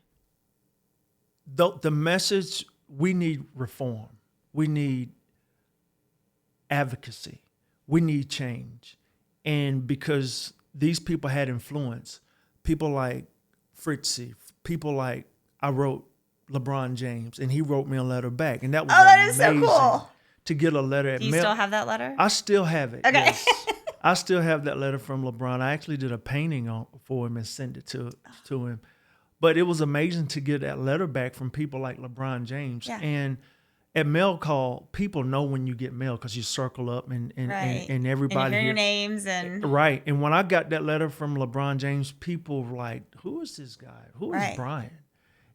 A: The message, we need reform. We need advocacy. We need change. And because these people had influence, people like Fritzy, people like, I wrote LeBron James, and he wrote me a letter back. And that was
B: that is
A: amazing.
B: So cool.
A: To get a letter at
B: Do you still have that letter?
A: I still have it.
B: Okay.
A: Yes. I still have that letter from LeBron. I actually did a painting for him and sent it to him. But it was amazing to get that letter back from people like LeBron James.
B: Yeah.
A: And at mail call, people know when you get mail because you circle up and
B: Right.
A: and everybody
B: and you hear
A: here.
B: your names and
A: Right. And when I got that letter from LeBron James, people were like, who is this guy? Who is
B: Right.
A: Brian?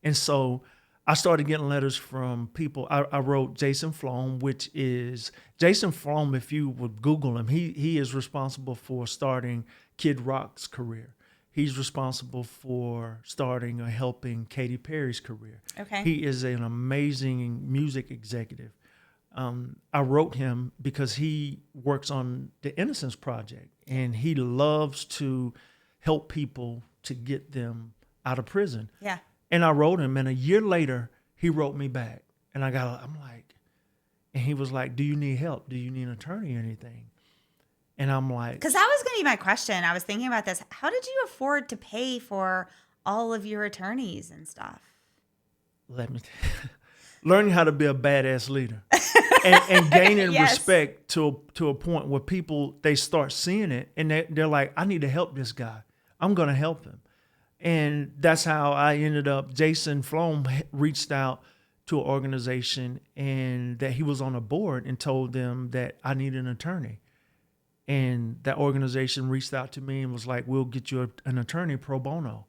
A: And so I started getting letters from people. I wrote Jason Flom, which is Jason Flom. If you would Google him, he is responsible for starting Kid Rock's career. He's responsible for starting or helping Katy Perry's career.
B: Okay.
A: He is an amazing music executive. I wrote him because he works on the Innocence Project, and he loves to help people to get them out of prison.
B: Yeah.
A: And I wrote him, and a year later, he wrote me back. And I'm like, and he was like, do you need help? Do you need an attorney or anything? And I'm like,
B: Because that was going to be my question. I was thinking about this. How did you afford to pay for all of your attorneys and stuff?
A: let me learning how to be a badass leader and gaining
B: Yes.
A: respect to a point where people, they start seeing it and they're like, I need to help this guy. I'm going to help him. And that's how I ended up. Jason Flom reached out to an organization and that he was on a board and told them that I need an attorney. And that organization reached out to me and was like, we'll get you an attorney pro bono.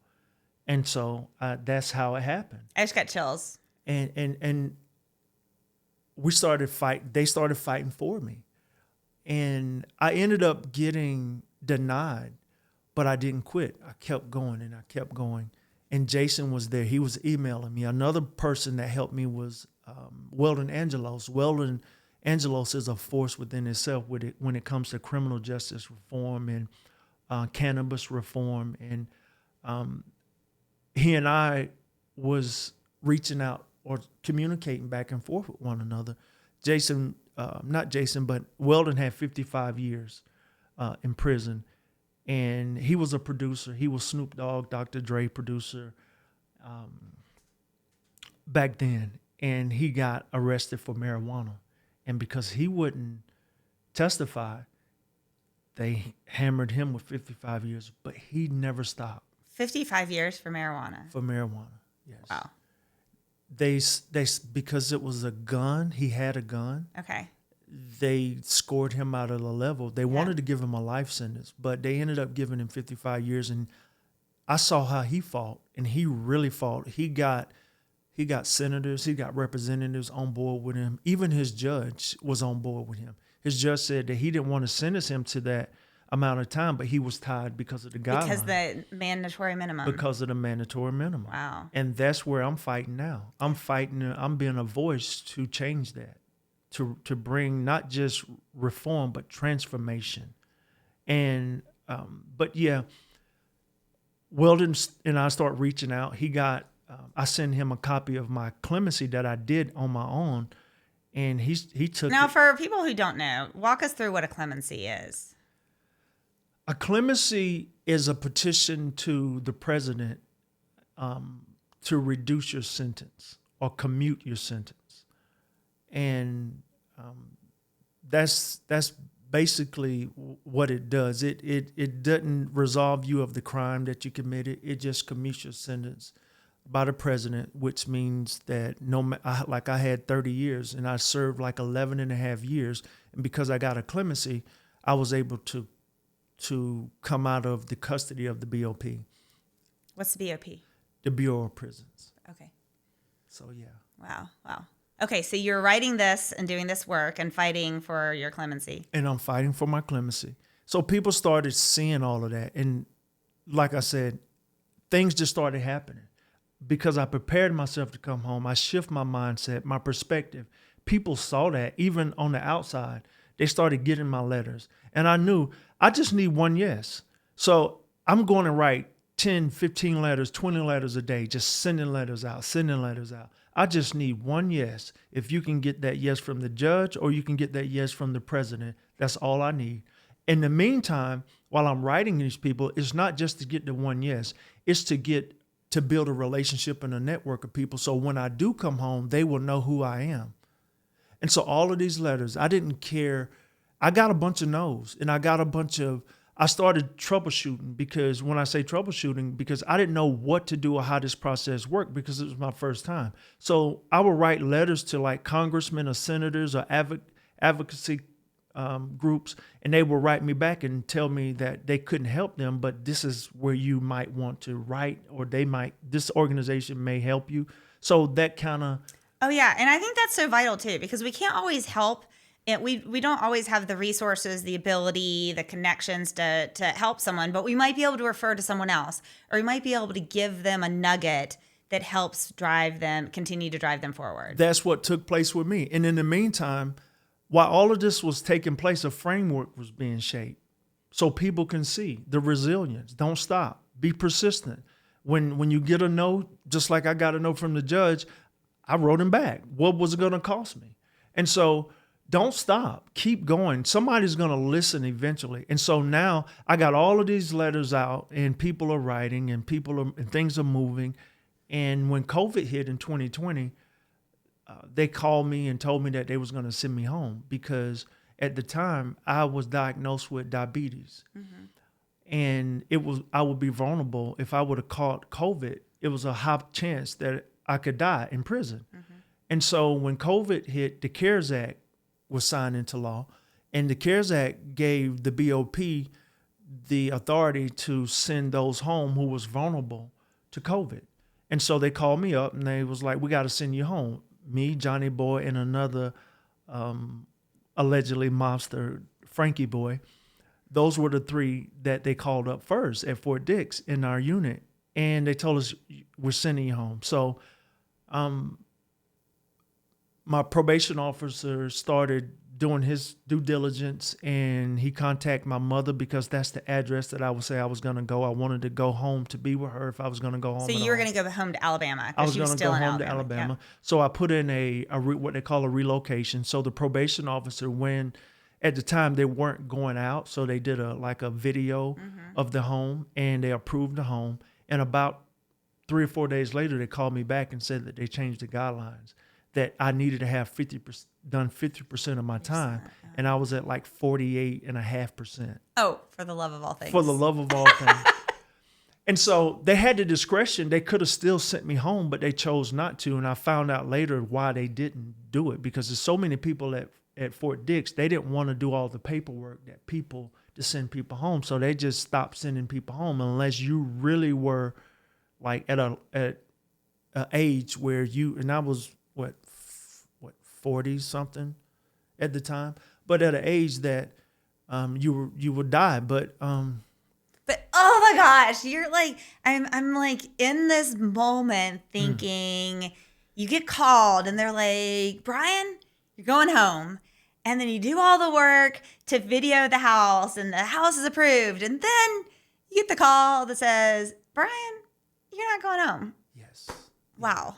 A: And so that's how it happened.
B: I just got chills.
A: And we started they started fighting for me. And I ended up getting denied, but I didn't quit. I kept going and I kept going. And Jason was there. He was emailing me. Another person that helped me was Weldon Angelos. Weldon Angelos is a force within itself when it comes to criminal justice reform and cannabis reform. And he and I was reaching out or communicating back and forth with one another. But Weldon had 55 years in prison. And he was a producer. He was Snoop Dogg, Dr. Dre producer back then. And he got arrested for marijuana. And because he wouldn't testify, they hammered him with 55 years. But he never stopped.
B: 55 years for marijuana.
A: For marijuana, yes.
B: Wow.
A: They because it was a gun, he had a gun.
B: Okay.
A: They scored him out of the level. They wanted to give him a life sentence, but they ended up giving him 55 years. And I saw how he fought, and he really fought. He got senators, he got representatives on board with him. Even his judge was on board with him. His judge said that he didn't want to sentence him to that amount of time, but he was tied because of the guidelines.
B: Because the mandatory minimum.
A: Because of the mandatory minimum.
B: Wow.
A: And that's where I'm fighting now. I'm being a voice to change that. To bring not just reform, but transformation. And, but yeah, Weldon and I start reaching out. He got, I sent him a copy of my clemency that I did on my own. And he took
B: Now,
A: it.
B: for people who don't know, walk us through what a clemency is.
A: A clemency is a petition to the president to reduce your sentence or commute your sentence. And that's basically what it does. It doesn't resolve you of the crime that you committed. It just commutes your sentence by the president, which means that I had 30 years and I served like 11 and a half years. And because I got a clemency, I was able to come out of the custody of the BOP.
B: What's the BOP?
A: The Bureau of Prisons.
B: Okay.
A: So, yeah.
B: Wow. Okay, so you're writing this and doing this work and fighting for your clemency.
A: And I'm fighting for my clemency. So people started seeing all of that. And like I said, things just started happening. Because I prepared myself to come home, I shift my mindset, my perspective. People saw that even on the outside. They started getting my letters. And I knew I just need one yes. So I'm going to write 10, 15 letters, 20 letters a day, just sending letters out. I just need one yes. If you can get that yes from the judge or you can get that yes from the president, that's all I need. In the meantime, while I'm writing these people, it's not just to get the one yes. It's to build a relationship and a network of people. So when I do come home, they will know who I am. And so all of these letters, I didn't care. I got a bunch of no's and I started troubleshooting, because when I say troubleshooting, because I didn't know what to do or how this process worked, because it was my first time. So I would write letters to like congressmen or senators or advocacy groups, and they would write me back and tell me that they couldn't help them, but this is where you might want to write, or this organization may help you. So that kind of.
B: Oh yeah, and I think that's so vital too, because we can't always help. We don't always have the resources, the ability, the connections to help someone, but we might be able to refer to someone else, or we might be able to give them a nugget that helps continue to drive them forward.
A: That's what took place with me. And in the meantime, while all of this was taking place, a framework was being shaped so people can see the resilience. Don't stop. Be persistent. When you get a no, just like I got a no from the judge, I wrote him back. What was it going to cost me? And so don't stop. Keep going. Somebody's going to listen eventually. And so now I got all of these letters out, and people are writing, and things are moving. And when COVID hit in 2020, they called me and told me that they was going to send me home, because at the time I was diagnosed with diabetes. Mm-hmm. And I would be vulnerable. If I would have caught COVID, it was a high chance that I could die in prison. Mm-hmm. And so when COVID hit, the CARES Act was signed into law, and the CARES Act gave the BOP the authority to send those home who was vulnerable to COVID. And so they called me up and they was like, we got to send you home. Me, Johnny Boy, and another allegedly mobster, Frankie Boy. Those were the three that they called up first at Fort Dix in our unit. And they told us, we're sending you home. So my probation officer started doing his due diligence, and he contacted my mother, because that's the address that I would say I was going to go. I wanted to go home to be with her if I was going to go home.
B: So you were going to go home to Alabama?
A: I was going to go home to Alabama. Yeah. So I put in what they call a relocation. So the probation officer, when at the time they weren't going out, so they did a video of the home, and they approved the home. And about 3 or 4 days later, they called me back and said that they changed the guidelines, that I needed to have 50% of my time. And I was at like 48.5%.
B: Oh, for the love of all things.
A: For the love of all things. And so they had the discretion. They could have still sent me home, but they chose not to. And I found out later why they didn't do it, because there's so many people at Fort Dix, they didn't want to do all the paperwork to send people home. So they just stopped sending people home, unless you really were like at an age where and I was, 40 something at the time, but at an age that you would die. But oh
B: my gosh, you're like, I'm like in this moment thinking you get called and they're like, Brian, you're going home. And then you do all the work to video the house, and the house is approved. And then you get the call that says, Brian, you're not going home.
A: Yes.
B: Wow.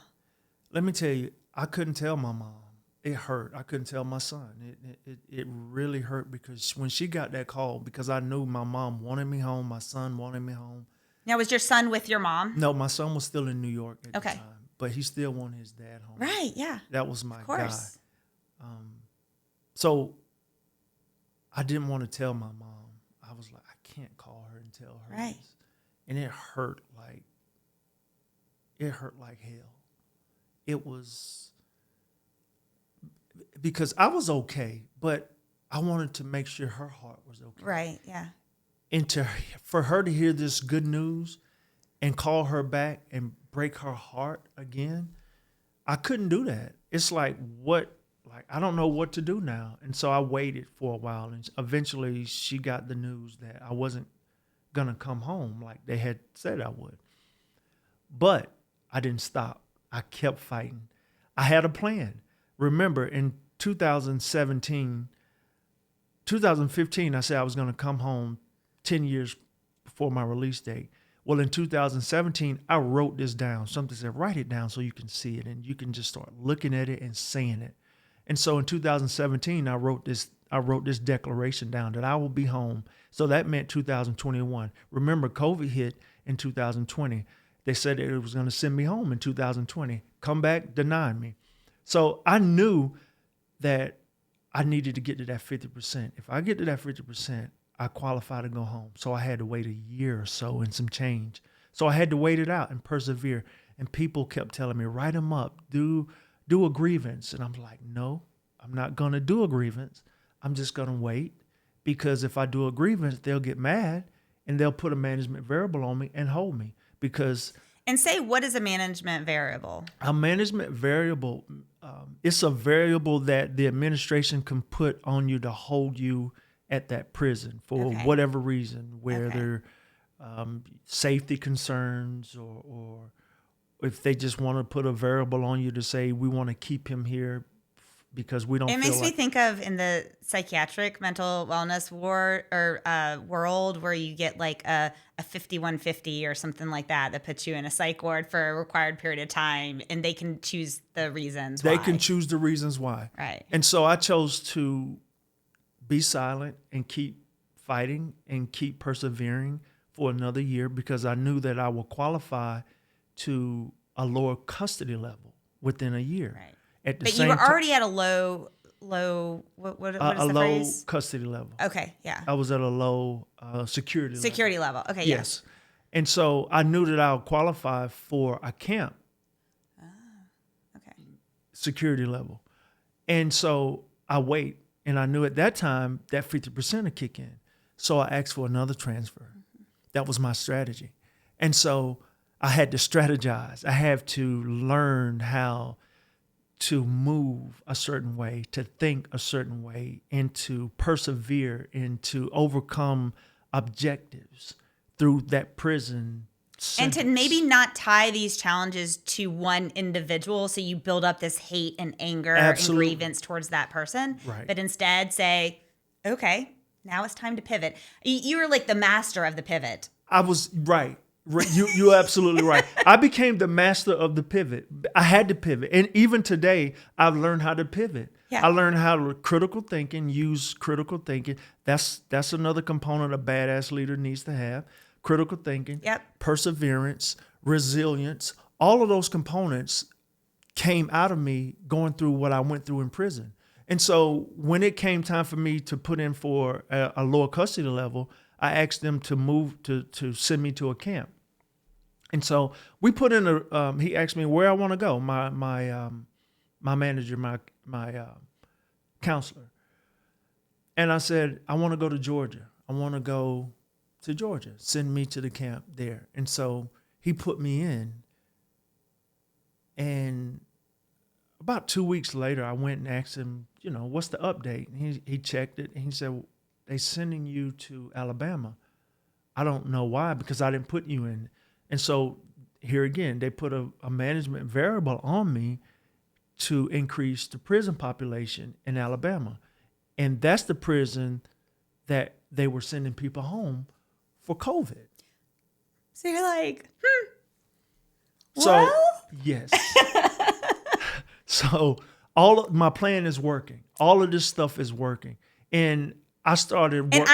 A: Let me tell you, I couldn't tell my mom. It hurt. I couldn't tell my son. It really hurt, because when she got that call, because I knew my mom wanted me home, my son wanted me home.
B: Now, was your son with your mom?
A: No, my son was still in New York at the time, but he still wanted his dad home.
B: Right, yeah.
A: That was my
B: guy.
A: So I didn't want to tell my mom. I was like, I can't call her and tell her
B: Right.
A: this. And it hurt like hell. It was because I was okay, but I wanted to make sure her heart was okay.
B: Right. Yeah.
A: And for her to hear this good news and call her back and break her heart again, I couldn't do that. It's like, I don't know what to do now. And so I waited for a while, and eventually she got the news that I wasn't going to come home like they had said I would. But I didn't stop. I kept fighting. I had a plan. Remember, in 2015, I said I was going to come home 10 years before my release date. Well, in 2017, I wrote this down. Something said, write it down so you can see it and you can just start looking at it and saying it. And so in 2017, I wrote this declaration down that I will be home. So that meant 2021. Remember, COVID hit in 2020. They said that it was going to send me home in 2020. Come back, denied me. So I knew that I needed to get to that 50%. If I get to that 50%, I qualify to go home. So I had to wait a year or so and some change. So I had to wait it out and persevere. And people kept telling me, write them up, do a grievance. And I'm like, no, I'm not going to do a grievance. I'm just going to wait, because if I do a grievance, they'll get mad and they'll put a management variable on me and hold me.
B: And say, what is a management variable?
A: A management variable, it's a variable that the administration can put on you to hold you at that prison for whatever reason, whether safety concerns or if they just want to put a variable on you to say, we want to keep him here because we don't feel like... It
B: makes me think of in the psychiatric mental wellness world where you get like a 5150 or something like that puts you in a psych ward for a required period of time, and they can choose the reasons why.
A: They can choose the reasons why.
B: Right.
A: And so I chose to be silent and keep fighting and keep persevering for another year, because I knew that I would qualify to a lower custody level within a year.
B: Right. But you were already at a low. What is the
A: low
B: phrase?
A: Custody level.
B: Okay, yeah.
A: I was at a low security
B: level. Okay,
A: yes. And so I knew that I would qualify for a camp. Security level. And so I wait, and I knew at that time that 50% would kick in. So I asked for another transfer. That was my strategy. And so I had to strategize. I have to learn how to move a certain way, to think a certain way, and to persevere and to overcome objectives through that prison sentence.
B: And to maybe not tie these challenges to one individual, so you build up this hate and anger and grievance towards that person, but instead say, okay, now it's time to pivot. You were like the master of the pivot.
A: I was right. You're absolutely right. I became the master of the pivot. I had to pivot. And even today, I've learned how to pivot.
B: Yeah.
A: I learned how to use critical thinking. That's another component a badass leader needs to have. Critical thinking, perseverance, resilience. All of those components came out of me going through what I went through in prison. And so when it came time for me to put in for a lower custody level, I asked them to move to send me to a camp. And so we put in he asked me where I want to go, my manager, my counselor. And I said, I want to go to Georgia. I want to go to Georgia. Send me to the camp there. And so he put me in. And about 2 weeks later, I went and asked him, what's the update? And he checked it, and he said, they're sending you to Alabama. I don't know why, because I didn't put you in. And so here again, they put a management variable on me to increase the prison population in Alabama. And that's the prison that they were sending people home for COVID.
B: So you're like,
A: So, yes. So my plan is working. All of this stuff is working. And I started
B: and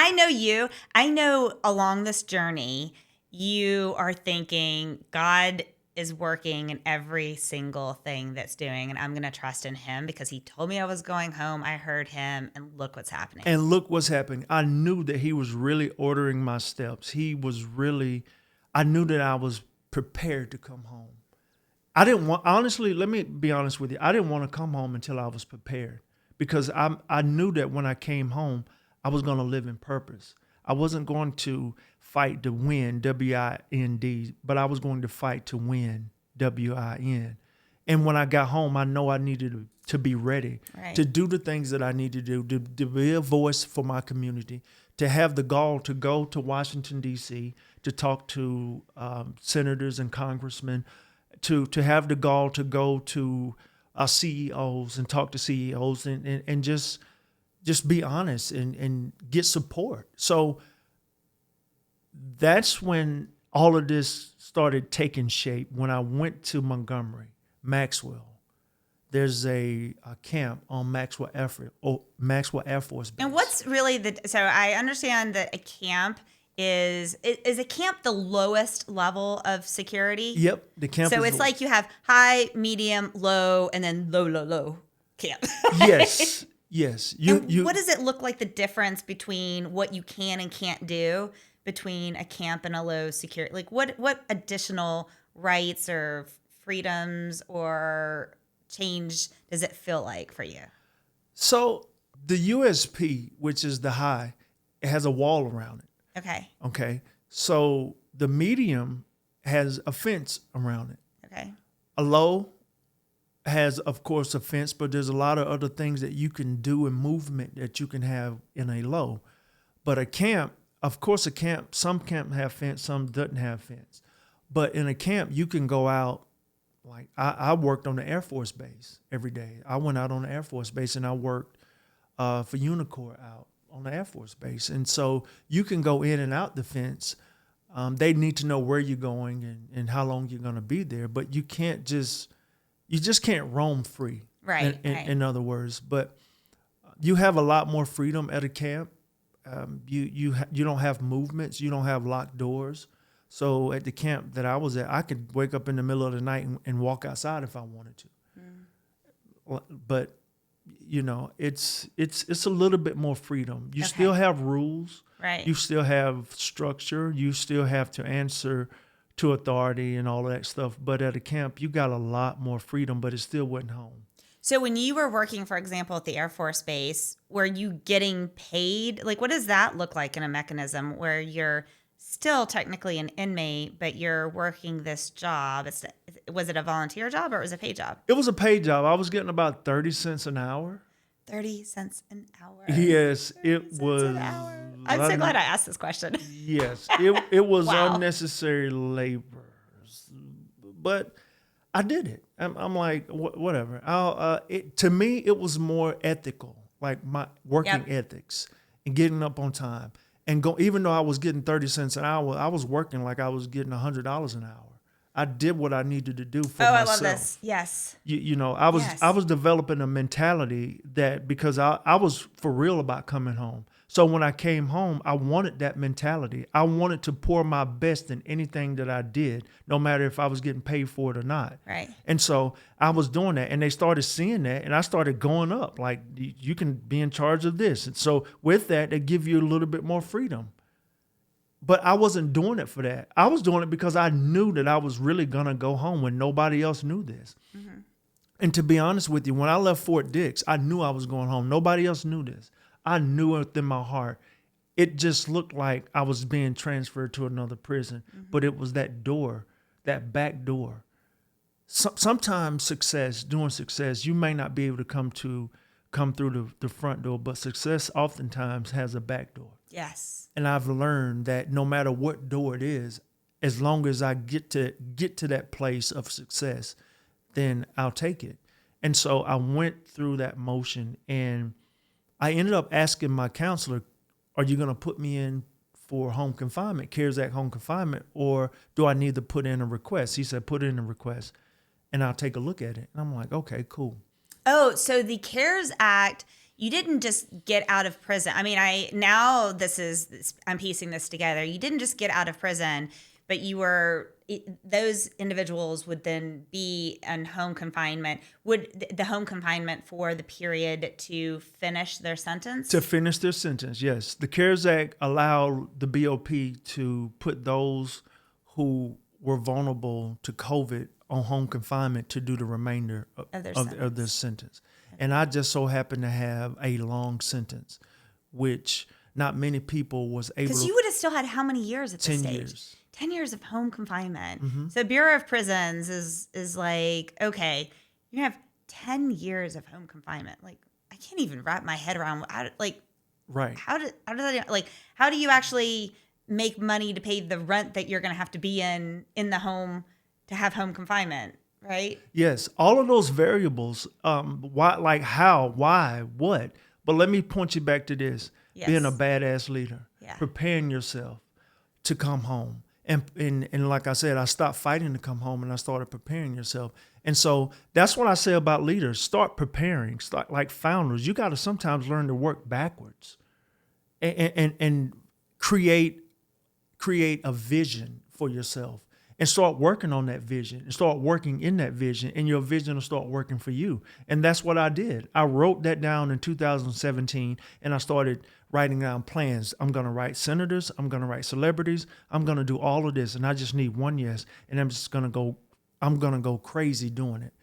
B: I know along this journey, you are thinking God is working in every single thing that's doing, and I'm going to trust in him because he told me I was going home. I heard him, and look what's happening.
A: And look what's happening. I knew that he was really ordering my steps. I knew that I was prepared to come home. Honestly, let me be honest with you. I didn't want to come home until I was prepared, because I knew that when I came home, I was going to live in purpose. I wasn't going to fight to win, W-I-N-D, but I was going to fight to win, W-I-N. And when I got home, I know I needed to be ready to do the things that I need to do, to be a voice for my community, to have the gall to go to Washington, D.C., to talk to senators and congressmen, to have the gall to go to CEOs and talk to CEOs and just be honest and get support. So that's when all of this started taking shape. When I went to Montgomery, Maxwell, there's a camp on Maxwell Air Force Base.
B: And what's really so I understand that a camp is a camp the lowest level of security?
A: Yep, the camp.
B: So it's like you have high, medium, low, and then low camp.
A: Yes. Yes.
B: What does it look like, the difference between what you can and can't do between a camp and a low security? Like what additional rights or freedoms or change does it feel like for you?
A: So the USP, which is the high, it has a wall around it. Okay. So the medium has a fence around it.
B: Okay.
A: A low has, of course, a fence, but there's a lot of other things that you can do in movement that you can have in a low. But a camp, of course, some camp have fence, some doesn't have fence. But in a camp, you can go out. Like I worked on the Air Force Base every day. I went out on the Air Force Base and I worked for Unicor out on the Air Force Base. And so you can go in and out the fence. They need to know where you're going and how long you're going to be there. But you just can't roam free.
B: Right.
A: In other words, but you have a lot more freedom at a camp. You don't have movements. You don't have locked doors. So at the camp that I was at, I could wake up in the middle of the night and walk outside if I wanted to. But it's a little bit more freedom. You still have rules.
B: Right.
A: You still have structure. You still have to answer to authority and all of that stuff. But at a camp, you got a lot more freedom, but it still wasn't home.
B: So when you were working, for example, at the Air Force Base, were you getting paid? Like, what does that look like in a mechanism where you're still technically an inmate, but you're working this job? Was it a volunteer job or was it a paid job?
A: It was a paid job. I was getting about 30 cents an hour.
B: 30 cents an hour.
A: Yes, it was.
B: I'm so glad I asked this question.
A: Yes, it was
B: Wow.
A: Unnecessary labor, but I did it. I'm like, whatever. To me, it was more ethical, like my working ethics and getting up on time and go. Even though I was getting 30 cents an hour, I was working like I was getting $100 an hour. I did what I needed to do for myself.
B: I love this. Yes.
A: I was developing a mentality that because I was for real about coming home. So when I came home, I wanted that mentality. I wanted to pour my best in anything that I did, no matter if I was getting paid for it or not.
B: Right.
A: And so I was doing that, and they started seeing that, and I started going up. Like, you can be in charge of this. And so with that, they give you a little bit more freedom. But I wasn't doing it for that. I was doing it because I knew that I was really going to go home when nobody else knew this. Mm-hmm. And to be honest with you, when I left Fort Dix, I knew I was going home. Nobody else knew this. I knew it within my heart. It just looked like I was being transferred to another prison, but it was that door, that back door. Sometimes doing success, you may not be able to come through the front door, but success oftentimes has a back door.
B: Yes.
A: And I've learned that no matter what door it is, as long as I get to that place of success, then I'll take it. And so I went through that motion, and I ended up asking my counselor, are you going to put me in for home confinement, CARES Act home confinement, or do I need to put in a request? He said, put in a request, and I'll take a look at it. And I'm like, okay, cool.
B: Oh, so the CARES Act, you didn't just get out of prison. I mean, I'm piecing this together. You didn't just get out of prison, but you were those individuals would then be in home confinement. Would the home confinement for the period to finish their sentence?
A: To finish their sentence, yes. The CARES Act allowed the BOP to put those who were vulnerable to COVID on home confinement to do the remainder of their sentence. And I just so happened to have a long sentence, which not many people was able to.
B: Because you would have still had how many years at this
A: 10
B: stage?
A: years.
B: 10 years of home confinement.
A: Mm-hmm.
B: So Bureau of Prisons is like, okay, you have 10 years of home confinement. Like, I can't even wrap my head around
A: Right.
B: How does that, like, how do you actually make money to pay the rent that you're going to have to be in the home to have home confinement, right?
A: Yes, all of those variables, why, like how, why, what. But let me point you back to this: being a badass leader, preparing yourself to come home, and like I said, I stopped fighting to come home, and I started preparing yourself. And so that's what I say about leaders: start preparing. Start like founders. You got to sometimes learn to work backwards, and create a vision for yourself. And start working on that vision and start working in that vision, and your vision will start working for you. And that's what I did. I wrote that down in 2017, and I started writing down plans. I'm going to write senators. I'm going to write celebrities. I'm going to do all of this. And I just need one yes. And I'm going to go crazy doing it.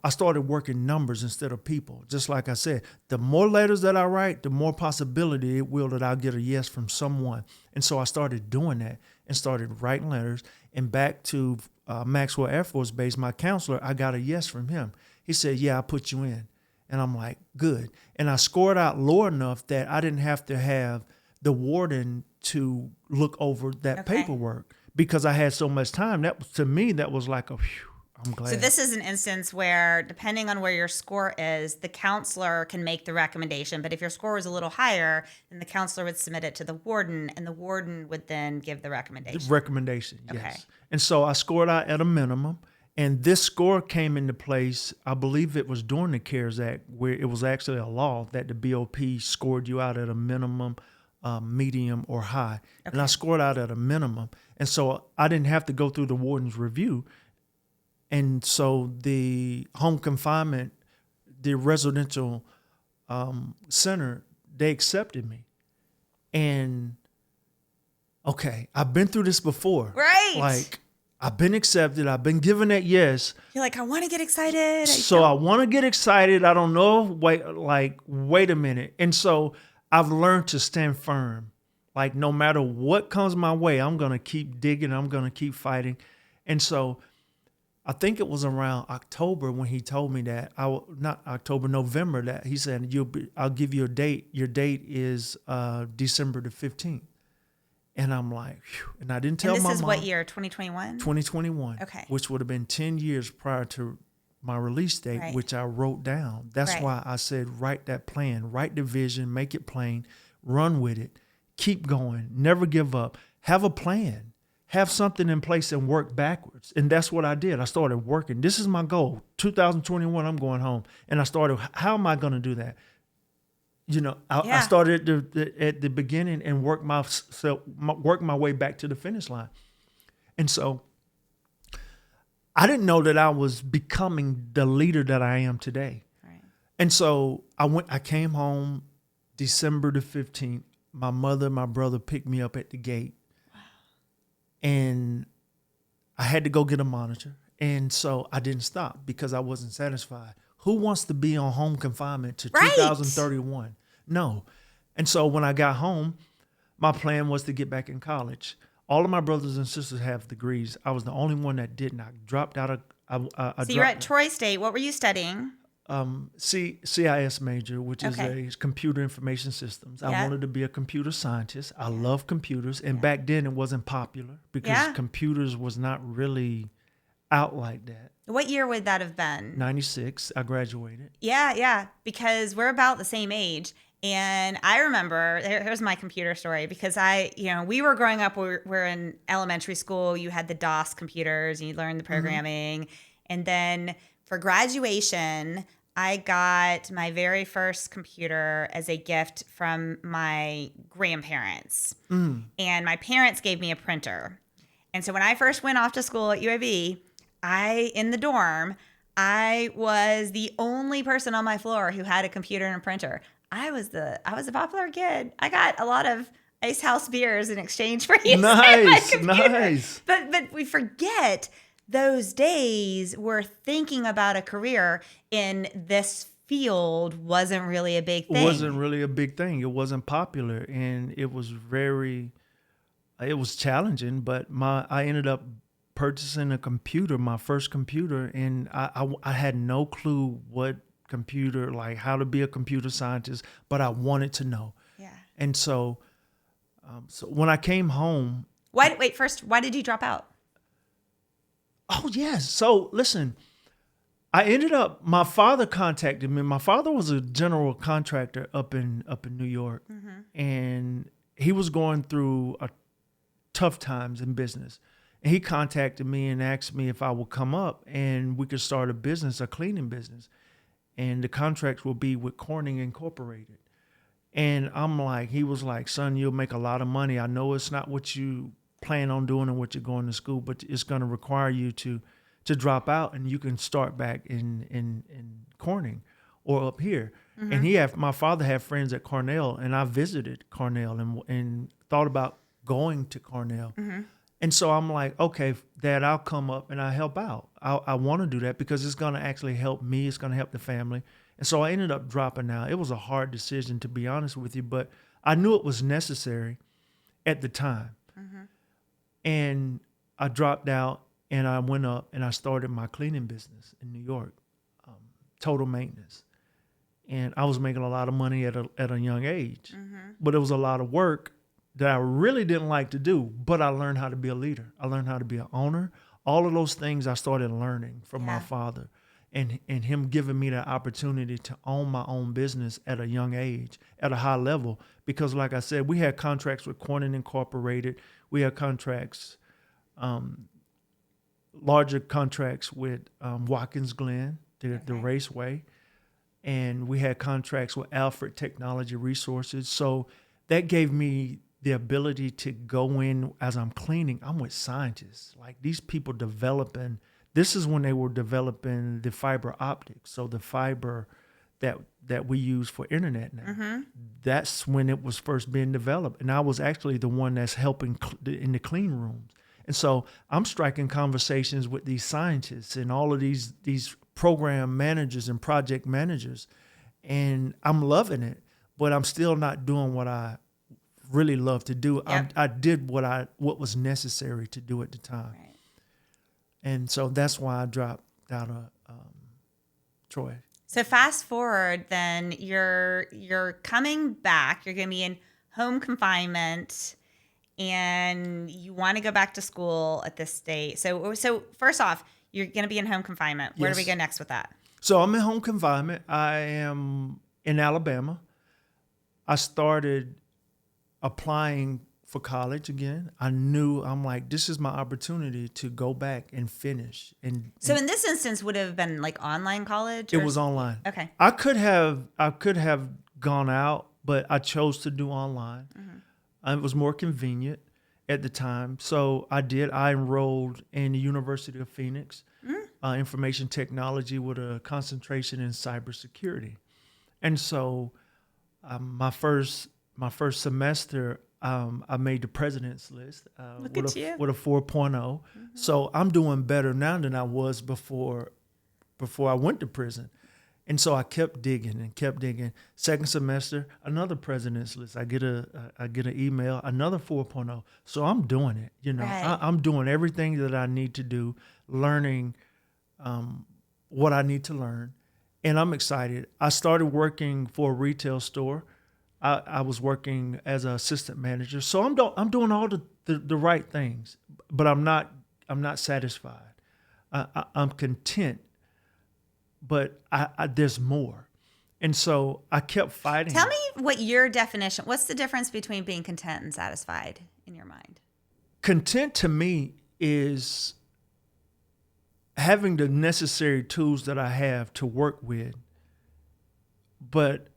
A: I started working numbers instead of people. Just like I said, the more letters that I write, the more possibility it will that I'll get a yes from someone. And so I started doing that and started writing letters. And back to Maxwell Air Force Base, my counselor, I got a yes from him. He said, yeah, I'll put you in. And I'm like, good. And I scored out low enough that I didn't have to have the warden to look over that paperwork because I had so much time. To me, that was like a phew. I'm glad.
B: So this is an instance where, depending on where your score is, the counselor can make the recommendation. But if your score was a little higher, then the counselor would submit it to the warden, and the warden would then give the recommendation.
A: Yes. And so I scored out at a minimum, and this score came into place, I believe it was during the CARES Act, where it was actually a law that the BOP scored you out at a minimum, medium, or high. Okay. And I scored out at a minimum. And so I didn't have to go through the warden's review. And so the home confinement, the residential center, they accepted me. And, okay, I've been through this before.
B: Right.
A: Like, I've been accepted. I've been given that yes.
B: You're like, I want to get excited.
A: I want to get excited. I don't know. Wait a minute. And so I've learned to stand firm. Like, no matter what comes my way, I'm going to keep digging. I'm going to keep fighting. And so I think it was around October when he told me that. November, that he said, I'll give you a date. Your date is December the 15th. And I'm like, phew. And I didn't tell my mom.
B: This is what year, 2021?
A: 2021.
B: Okay.
A: Which would have been 10 years prior to my release date, which I wrote down. That's why I said, write that plan, write the vision, make it plain, run with it, keep going, never give up, have a plan. Have something in place and work backwards. And that's what I did. I started working. This is my goal. 2021, I'm going home. And I started, how am I going to do that? I started at the beginning and work my way back to the finish line. And so I didn't know that I was becoming the leader that I am today. Right. And so I came home December the 15th. My mother, my brother picked me up at the gate. And I had to go get a monitor. And so I didn't stop because I wasn't satisfied. Who wants to be on home confinement to 2031? No. And so when I got home, my plan was to get back in college. All of my brothers and sisters have degrees. I was the only one that didn't. I dropped out of.
B: So you're at Troy State. What were you studying?
A: CIS major, which is a computer information systems. I wanted to be a computer scientist. I love computers. And back then it wasn't popular because computers was not really out like that.
B: What year would that have been?
A: 96. I graduated.
B: Yeah. Because we're about the same age. And I remember, here's my computer story, because we were growing up, we're in elementary school. You had the DOS computers and you learned the programming. Mm-hmm. And then for graduation, I got my very first computer as a gift from my grandparents. Mm. And my parents gave me a printer. And so when I first went off to school at UAB, in the dorm, I was the only person on my floor who had a computer and a printer. I was a popular kid. I got a lot of Ice House beers in exchange for using my computer.
A: Nice.
B: But we forget those days where thinking about a career in this field wasn't really a big thing.
A: It wasn't really a big thing. It wasn't popular, and it was challenging, but I ended up purchasing a computer, my first computer, and I had no clue what computer, like how to be a computer scientist, but I wanted to know.
B: Yeah.
A: And so when I came home.
B: Why did you drop out?
A: Oh, yes. So listen, my father contacted me. My father was a general contractor up in New York, and he was going through tough times in business. And he contacted me and asked me if I would come up and we could start a cleaning business. And the contracts will be with Corning Incorporated. And he was like, son, you'll make a lot of money. I know it's not what you plan on doing and what you're going to school, but it's going to require you to drop out and you can start back in Corning or up here. And my father had friends at Cornell, and I visited Cornell and thought about going to Cornell. And so I'm like, okay, Dad, I'll come up and I'll help out. I want to do that because it's going to actually help me. It's going to help the family. And so I ended up dropping out. It was a hard decision, to be honest with you, but I knew it was necessary at the time. And I dropped out and I went up and I started my cleaning business in New York, total maintenance. And I was making a lot of money at a young age, but it was a lot of work that I really didn't like to do, but I learned how to be a leader. I learned how to be an owner. All of those things I started learning from my father, and him giving me the opportunity to own my own business at a young age, at a high level. Because like I said, we had contracts with Corning Incorporated. We had contracts, larger contracts with Watkins Glen, the raceway. And we had contracts with Alfred Technology Resources. So that gave me the ability to go in as I'm cleaning. I'm with scientists, like these people developing. This is when they were developing the fiber optics. So the fiber that we use for internet now, that's when it was first being developed. And I was actually the one that's helping in the clean rooms. And so I'm striking conversations with these scientists and all of these program managers and project managers. And I'm loving it, but I'm still not doing what I really love to do.
B: Yep.
A: I did what was necessary to do at the time.
B: Right.
A: And so that's why I dropped out of Troy.
B: So fast forward, then you're coming back. You're going to be in home confinement, and you want to go back to school at this state. So first off, you're going to be in home confinement. Where do we go next with that?
A: So I'm in home confinement. I am in Alabama. I started applying for college again. I'm like, this is my opportunity to go back and finish.
B: So in this instance, would it have been like online college?
A: It was online.
B: Okay.
A: I could have gone out, but I chose to do online. It was more convenient at the time. So I did. I enrolled in the University of Phoenix, information technology with a concentration in cybersecurity. And so my first semester, I made the president's list with a 4.0. So I'm doing better now than I was before I went to prison. And so I kept digging. Second semester, another president's list. I get an email, another 4.0. So I'm doing it.
B: Right.
A: I'm doing everything that I need to do, learning what I need to learn. And I'm excited. I started working for a retail store. I was working as an assistant manager. So I'm doing all the right things, but I'm not satisfied. I'm content, but there's more. And so I kept fighting.
B: Tell me what's the difference between being content and satisfied in your mind?
A: Content to me is having the necessary tools that I have to work with, but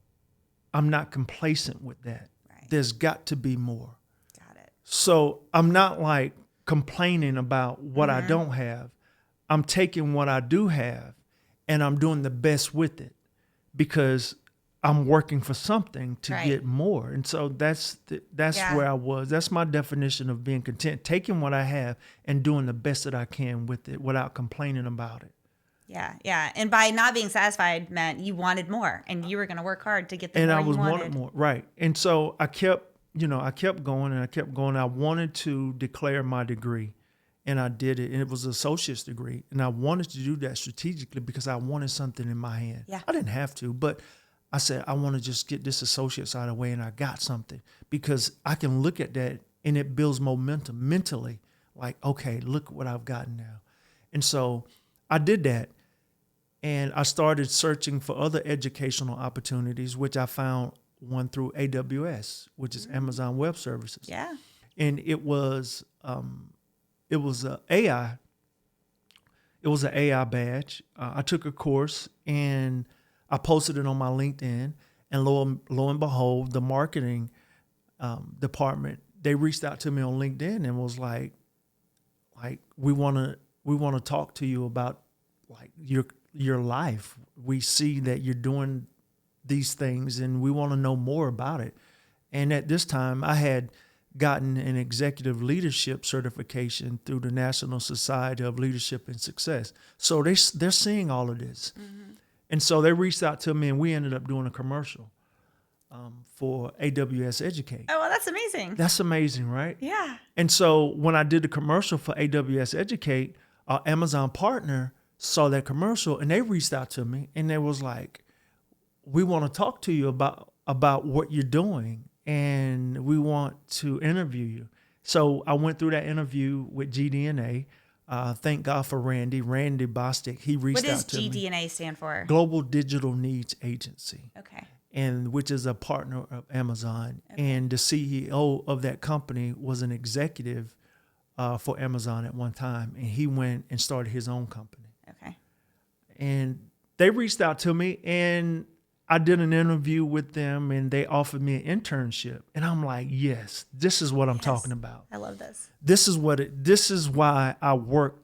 A: I'm not complacent with that.
B: Right.
A: There's got to be more.
B: Got it.
A: So I'm not like complaining about what I don't have. I'm taking what I do have and I'm doing the best with it because I'm working for something to get more. And so that's where I was. That's my definition of being content, taking what I have and doing the best that I can with it without complaining about it.
B: Yeah, yeah. And by not being satisfied meant you wanted more and you were going to work hard to get the
A: and
B: more
A: I was
B: you wanted.
A: wanting more. Right. And so I kept going and I kept going. I wanted to declare my degree and I did it. And it was an associate's degree. And I wanted to do that strategically because I wanted something in my hand.
B: Yeah.
A: I didn't have to, but I said, I want to just get this associate's out of the way and I got something because I can look at that and it builds momentum mentally. Like, okay, look what I've gotten now. And so I did that. And I started searching for other educational opportunities, which I found one through AWS, which is Amazon Web Services.
B: Yeah.
A: And it was a AI. It was an AI badge. I took a course and I posted it on my LinkedIn. And lo and behold, the marketing department, they reached out to me on LinkedIn and was like we want to talk to you about like your life. We see that you're doing these things and we want to know more about it. And at this time I had gotten an executive leadership certification through the National Society of Leadership and Success. So they're seeing all of this. Mm-hmm. And so they reached out to me and we ended up doing a commercial for AWS Educate.
B: Oh, well, that's amazing.
A: That's amazing, right?
B: Yeah.
A: And so when I did the commercial for AWS Educate, Amazon Partner saw that commercial and they reached out to me and they was like, we want to talk to you about what you're doing and we want to interview you. So I went through that interview with GDNA. Thank God for Randy Bostic. He reached out to me.
B: What does GDNA stand for?
A: Global Digital Needs Agency.
B: Okay.
A: And which is a partner of Amazon. Okay. And the CEO of that company was an executive for Amazon at one time. And he went and started his own company.
B: Okay.
A: And they reached out to me and I did an interview with them and they offered me an internship. And I'm like, yes, this is what I'm talking about.
B: I love this.
A: This is why I work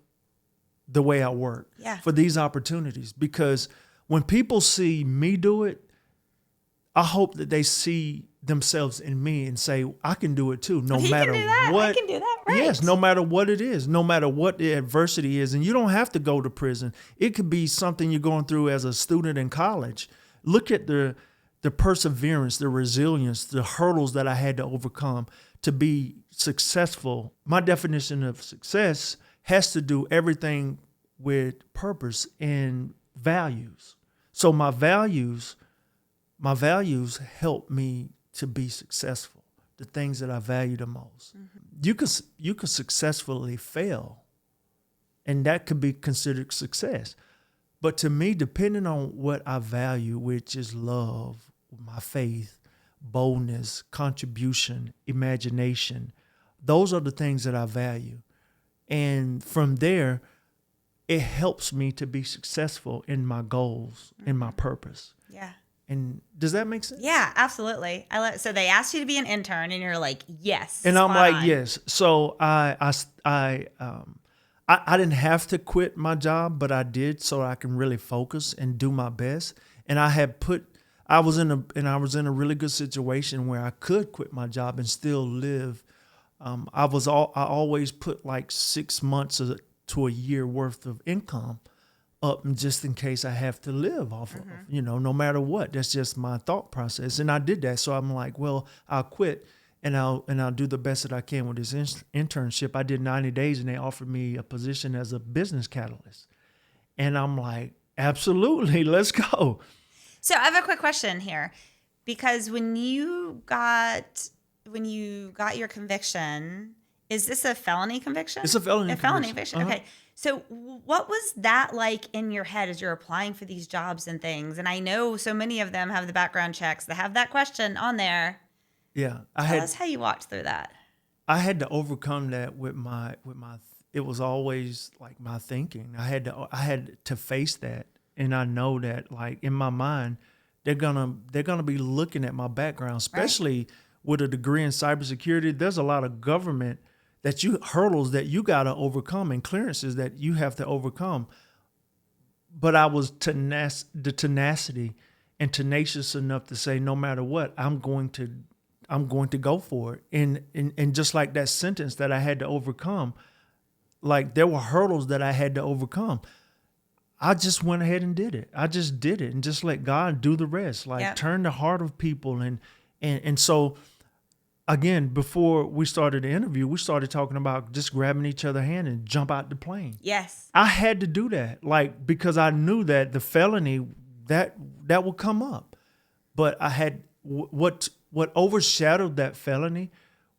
A: the way I work for these opportunities. Because when people see me do it, I hope that they see themselves in me and say, I can do it too, no matter what.
B: I can do that, right?
A: Yes, no matter what it is, no matter what the adversity is. And you don't have to go to prison. It could be something you're going through as a student in college. Look at the perseverance, the resilience, the hurdles that I had to overcome to be successful. My definition of success has to do everything with purpose and values. So my values help me to be successful, the things that I value the most. Mm-hmm. You could successfully fail, and that could be considered success. But to me, depending on what I value, which is love, my faith, boldness, contribution, imagination, those are the things that I value. And from there, it helps me to be successful in my goals, in my purpose.
B: Yeah.
A: And does that make sense?
B: Yeah, absolutely. So they asked you to be an intern, and you're like, yes.
A: And I'm like, yes. So I didn't have to quit my job, but I did so I can really focus and do my best. And I was in a really good situation where I could quit my job and still live. I always put like 6 months to a year worth of income up just in case I have to live off of, no matter what. That's just my thought process. And I did that. So I'm like, well, I'll quit and I'll do the best that I can with this internship. I did 90 days and they offered me a position as a business catalyst. And I'm like, absolutely, let's go.
B: So I have a quick question here, because when you got your conviction, is this a felony conviction?
A: It's a felony
B: conviction. Uh-huh. Okay. So what was that like in your head as you're applying for these jobs and things? And I know so many of them have the background checks that have that question on there.
A: Yeah.
B: Tell us how you walked through that.
A: I had to overcome that with my it was always like my thinking. I had to face that. And I know that like in my mind, they're gonna be looking at my background, especially with a degree in cybersecurity. There's a lot of government hurdles that you got to overcome and clearances that you have to overcome. But I was tenacity and tenacious enough to say, no matter what, I'm going to go for it. And just like that sentence that I had to overcome, like there were hurdles that I had to overcome. I just went ahead and did it. I just did it and just let God do the rest. Like turn the heart of people. And so again, before we started the interview, we started talking about just grabbing each other's hand and jump out the plane.
B: Yes.
A: I had to do that, like, because I knew that the felony that would come up. But I had what overshadowed that felony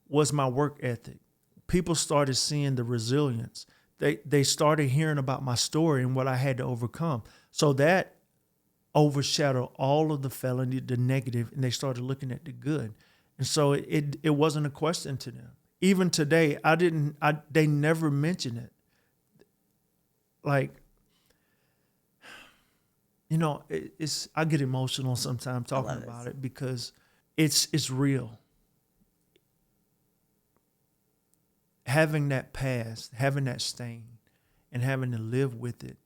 A: was my work ethic. People started seeing the resilience. They started hearing about my story and what I had to overcome. So that overshadowed all of the felony, the negative, and they started looking at the good. And so it wasn't a question to them. Even today, they never mention it. Like, I get emotional sometimes talking about it because it's real. Having that past, having that stain, and having to live with it,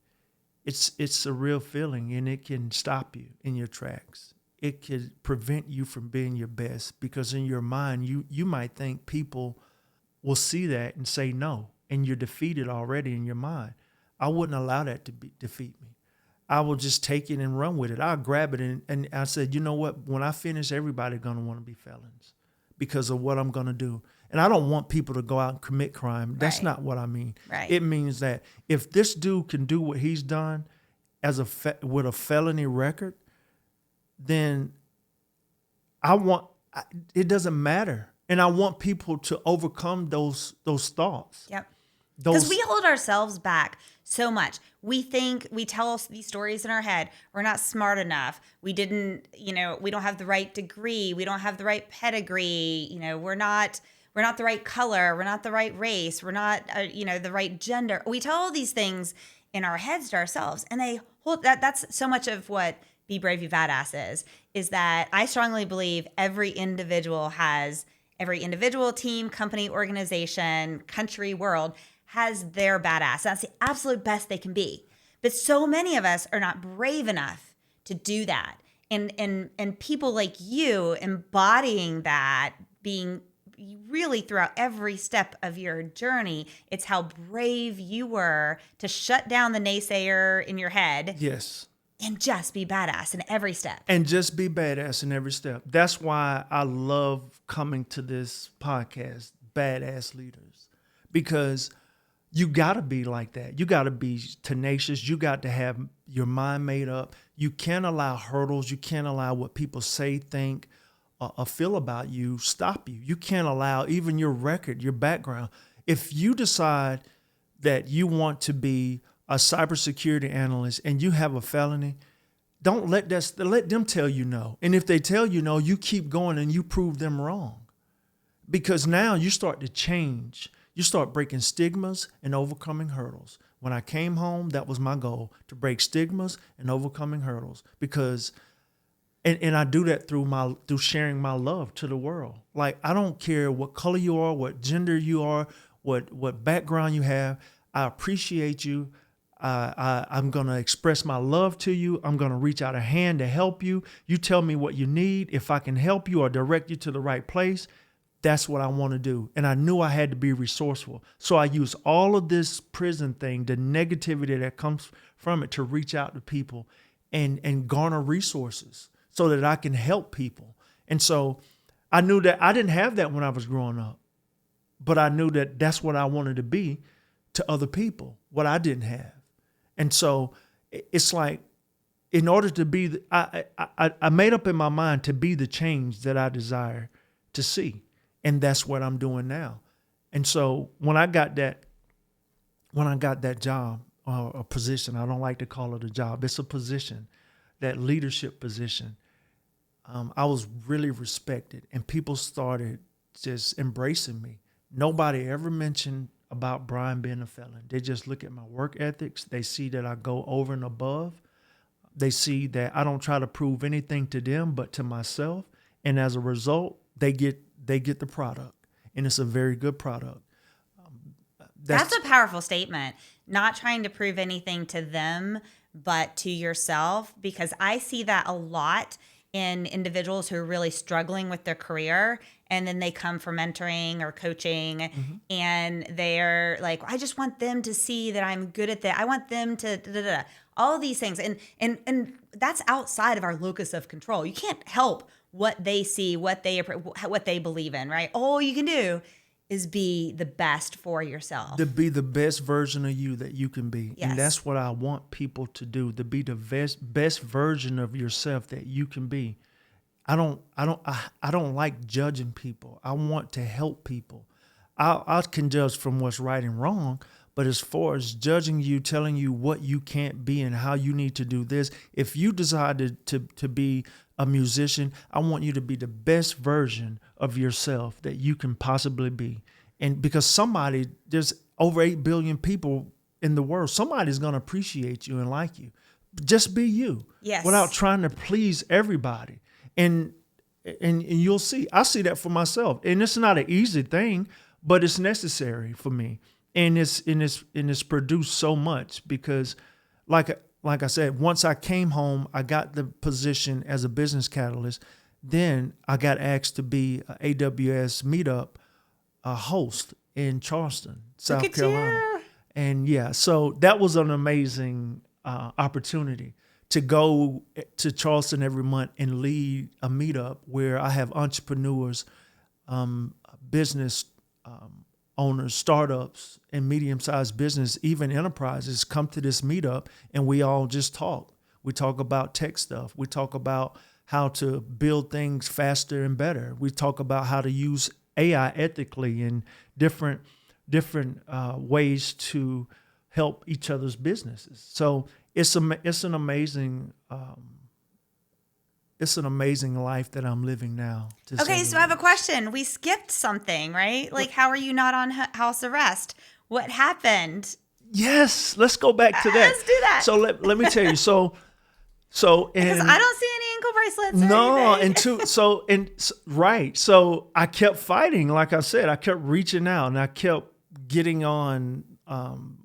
A: it's a real feeling, and it can stop you in your tracks. It can prevent you from being your best because in your mind, you might think people will see that and say no, and you're defeated already in your mind. I wouldn't allow that to defeat me. I will just take it and run with it. I'll grab it and I said, you know what? When I finish, everybody's going to want to be felons because of what I'm going to do. And I don't want people to go out and commit crime. That's not what I mean.
B: Right.
A: It means that if this dude can do what he's done with a felony record, then it doesn't matter. And I want people to overcome those thoughts.
B: Yep. Because we hold ourselves back so much. We tell these stories in our head. We're not smart enough. We don't have the right degree. We don't have the right pedigree. We're not the right color. We're not the right race. We're not, the right gender. We tell all these things in our heads to ourselves. And they hold that's so much of what Be Brave, Be Badass is that I strongly believe every individual, team, company, organization, country, world has their badass. That's the absolute best they can be. But so many of us are not brave enough to do that. And people like you embodying that, being really throughout every step of your journey, it's how brave you were to shut down the naysayer in your head.
A: Yes.
B: And just be badass in every step.
A: That's why I love coming to this podcast, Badass Leaders, because you got to be like that. You got to be tenacious. You got to have your mind made up. You can't allow hurdles. You can't allow what people say, think, or feel about you stop you. You can't allow even your record, your background. If you decide that you want to be a cybersecurity analyst and you have a felony, don't let them tell you no. And if they tell you no, you keep going and you prove them wrong. Because now you start to change. You start breaking stigmas and overcoming hurdles. When I came home, that was my goal, to break stigmas and overcoming hurdles. Because and I do that through sharing my love to the world. Like, I don't care what color you are, what gender you are, what background you have. I appreciate you. I'm going to express my love to you. I'm going to reach out a hand to help you. You tell me what you need. If I can help you or direct you to the right place, that's what I want to do. And I knew I had to be resourceful. So I use all of this prison thing, the negativity that comes from it, to reach out to people and garner resources so that I can help people. And so I knew that I didn't have that when I was growing up, but I knew that that's what I wanted to be to other people, what I didn't have. And so it's like, in order to be, I made up in my mind to be the change that I desire to see. And that's what I'm doing now. And so when I got that job, a position, I don't like to call it a job, it's a position, that leadership position, I was really respected and people started just embracing me. Nobody ever mentioned about Brian being a felon. They just look at my work ethics. They see that I go over and above. They see that I don't try to prove anything to them but to myself. And as a result, they get the product. And it's a very good product.
B: That's a powerful statement. Not trying to prove anything to them, but to yourself, because I see that a lot in individuals who are really struggling with their career, and then they come for mentoring or coaching, and they're like, I just want them to see that I'm good at that. I want them to all these things, and that's outside of our locus of control. You can't help what they see, what they believe in, right? All you can do is be the best for yourself.
A: To be the best version of you that you can be.
B: Yes.
A: And that's what I want people to do, to be the best version of yourself that you can be. I don't like judging people. I want to help people. I can judge from what's right and wrong, but as far as judging you, telling you what you can't be and how you need to do this, if you decided to be a musician, I want you to be the best version of yourself that you can possibly be. And because there's over 8 billion people in the world, somebody's going to appreciate you and like you. Just be you.
B: Yes.
A: Without trying to please everybody. And you'll see, I see that for myself. And it's not an easy thing, but it's necessary for me. And it's produced so much because like I said, once I came home, I got the position as a business catalyst. Then I got asked to be an AWS meetup host in Charleston, South Carolina.
B: You.
A: And yeah, so that was an amazing opportunity to go to Charleston every month and lead a meetup where I have entrepreneurs, business owners, startups, and medium-sized business, even enterprises come to this meetup, and we all just talk. We talk about tech stuff. We talk about how to build things faster and better. We talk about how to use AI ethically and different ways to help each other's businesses. So it's an amazing life that I'm living now.
B: Okay, so I have a question. We skipped something, right? Like, how are you not on house arrest? What happened?
A: Yes, let's go back to that.
B: Let's do that.
A: So let me tell you. So
B: because I don't see any ankle bracelets. Or anything.
A: So I kept fighting. Like I said, I kept reaching out, and I kept getting on,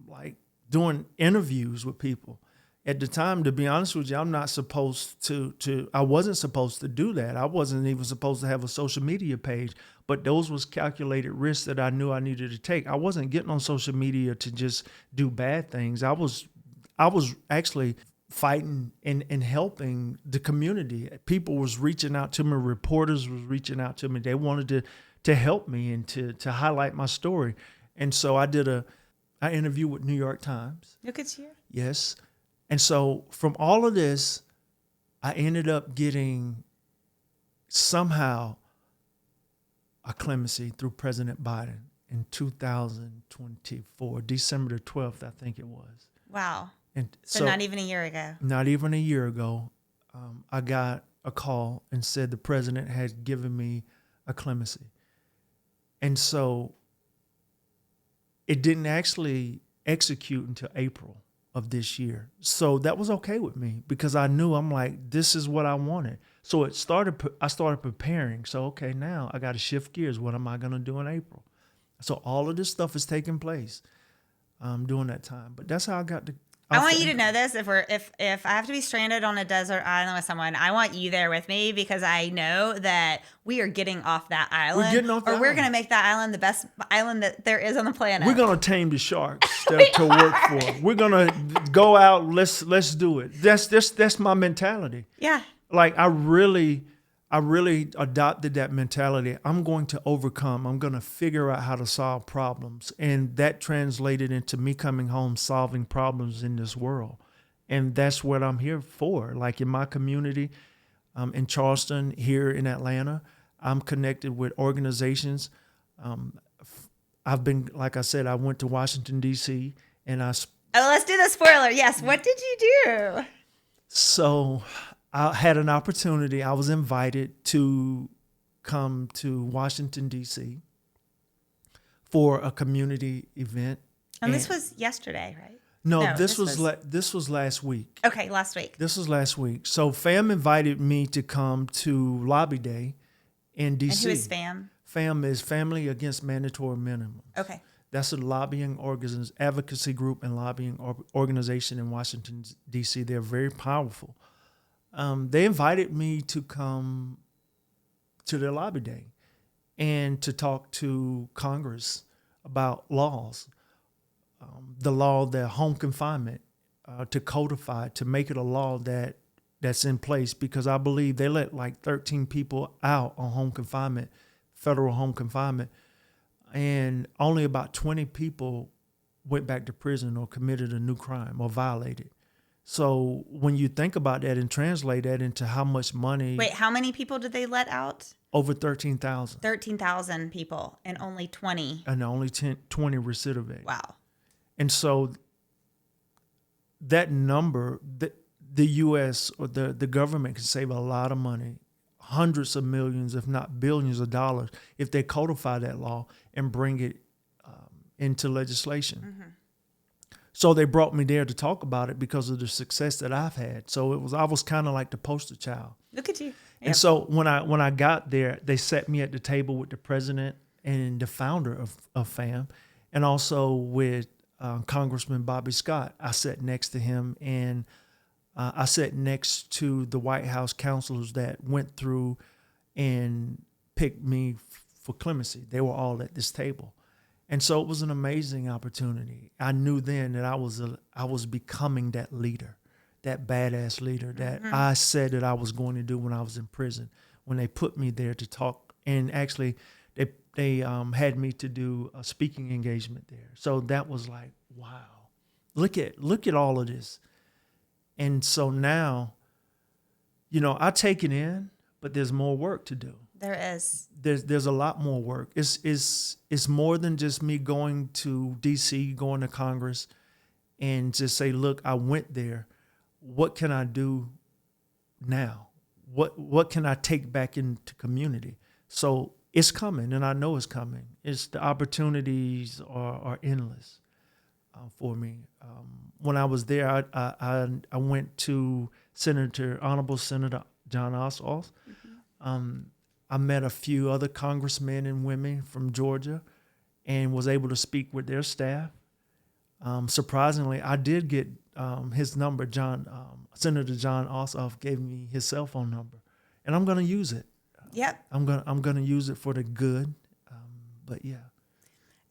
A: like doing interviews with people. At the time, to be honest with you, I'm not supposed to. I wasn't supposed to do that. I wasn't even supposed to have a social media page. But those was calculated risks that I knew I needed to take. I wasn't getting on social media to just do bad things. I was actually fighting and helping the community. People was reaching out to me. Reporters was reaching out to me. They wanted to help me and to highlight my story. And so I did I interviewed with New York Times.
B: Look at you.
A: Yes. And so from all of this, I ended up getting somehow a clemency through President Biden in 2024, December the 12th, I think it was.
B: Wow.
A: And
B: so not even a year ago.
A: Not even a year ago, I got a call and said the president had given me a clemency. And so it didn't actually execute until April of this year. So that was okay with me because I knew, I'm like, this is what I wanted. So I started preparing. So, okay, now I got to shift gears. What am I going to do in April? So all of this stuff is taking place during that time. But that's how I got to.
B: I want you to know this. If I have to be stranded on a desert island with someone, I want you there with me because I know that we are getting off that island.
A: We're getting off that island.
B: We're going to make that island the best island that there is on the planet.
A: We're going to tame the sharks to work for. We're going to go out. Let's do it. That's my mentality.
B: Yeah.
A: Like I really adopted that mentality. I'm going to overcome. I'm going to figure out how to solve problems. And that translated into me coming home, solving problems in this world. And that's what I'm here for. Like in my community, in Charleston, here in Atlanta, I'm connected with organizations. I've been, like I said, I went to Washington, D.C. and
B: let's do the spoiler. Yes. What did you do?
A: So I had an opportunity. I was invited to come to Washington, D.C. for a community event.
B: And this was yesterday, right?
A: No, this was last week.
B: Okay, last week.
A: This was last week. So FAM invited me to come to Lobby Day in D.C.
B: And who is FAM?
A: FAM is Family Against Mandatory Minimum.
B: Okay.
A: That's a advocacy group and lobbying organization in Washington, D.C. They're very powerful. They invited me to come to their lobby day and to talk to Congress about laws, the law, the home confinement, to codify, to make it a law that's in place, because I believe they let like 13 people out on home confinement, federal home confinement, and only about 20 people went back to prison or committed a new crime or violated. So when you think about that and translate that into how much money...
B: Wait, how many people did they let out?
A: Over 13,000.
B: 13,000 people and only 20.
A: And only 20 recidivate.
B: Wow.
A: And so that number, the U.S. or the government can save a lot of money, hundreds of millions, if not billions of dollars, if they codify that law and bring it into legislation. Mm-hmm. So they brought me there to talk about it because of the success that I've had. So I was kind of like the poster child.
B: Look at you. Yep.
A: And so when I got there, they set me at the table with the president and the founder of FAM, and also with Congressman Bobby Scott. I sat next to him, and I sat next to the White House counselors that went through and picked me for clemency. They were all at this table. And so it was an amazing opportunity. I knew then that I was becoming that leader, that badass leader that I said that I was going to do when I was in prison, when they put me there to talk. And actually, they had me to do a speaking engagement there. So that was like, wow, look at all of this. And so now, I take it in, but there's more work to do.
B: There is.
A: There's a lot more work. It's more than just me going to DC, going to Congress, and just say, look, I went there. What can I do now? What can I take back into community? So it's coming, and I know it's coming. The opportunities are endless for me. When I was there, I went to Honorable Senator John Ossoff. Mm-hmm. I met a few other congressmen and women from Georgia and was able to speak with their staff. Surprisingly, I did get his number. Senator John Ossoff gave me his cell phone number, and I'm going to use it.
B: Yep.
A: I'm going to use it for the good. But yeah.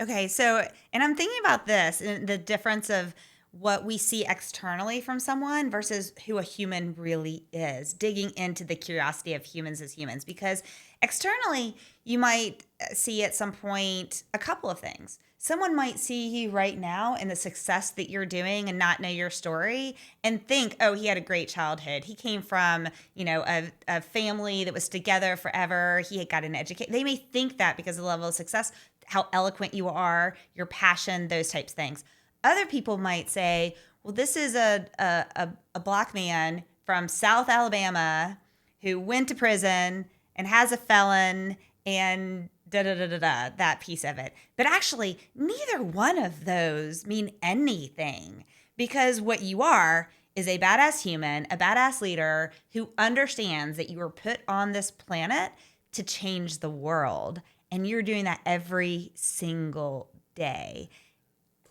B: Okay. So, and I'm thinking about this and the difference of what we see externally from someone versus who a human really is, digging into the curiosity of humans as humans, because externally you might see at some point a couple of things. Someone might see you right now and the success that you're doing and not know your story and think, oh, he had a great childhood. He came from, a family that was together forever. He had got an education. They may think that because of the level of success, how eloquent you are, your passion, those types of things. Other people might say, well, this is a Black man from South Alabama who went to prison and has a felon and that piece of it. But actually, neither one of those mean anything, because what you are is a badass human, a badass leader who understands that you were put on this planet to change the world. And you're doing that every single day.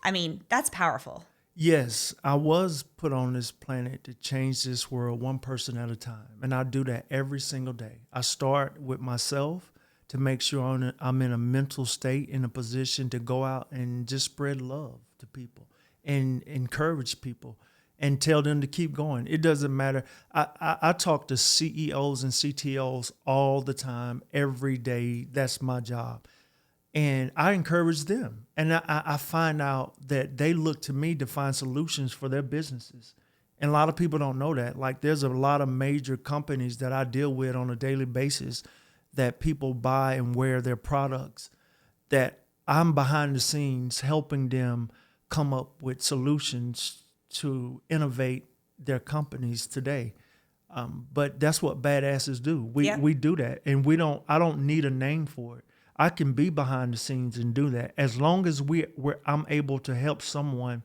B: I mean, that's powerful.
A: Yes, I was put on this planet to change this world one person at a time. And I do that every single day. I start with myself to make sure I'm in a mental state, in a position to go out and just spread love to people and encourage people and tell them to keep going. It doesn't matter. I talk to CEOs and CTOs all the time, every day. That's my job. And I encourage them. And I find out that they look to me to find solutions for their businesses. And a lot of people don't know that. Like, there's a lot of major companies that I deal with on a daily basis that people buy and wear their products, that I'm behind the scenes helping them come up with solutions to innovate their companies today. But that's what badasses do. We do that. And I don't need a name for it. I can be behind the scenes and do that. As long as I'm able to help someone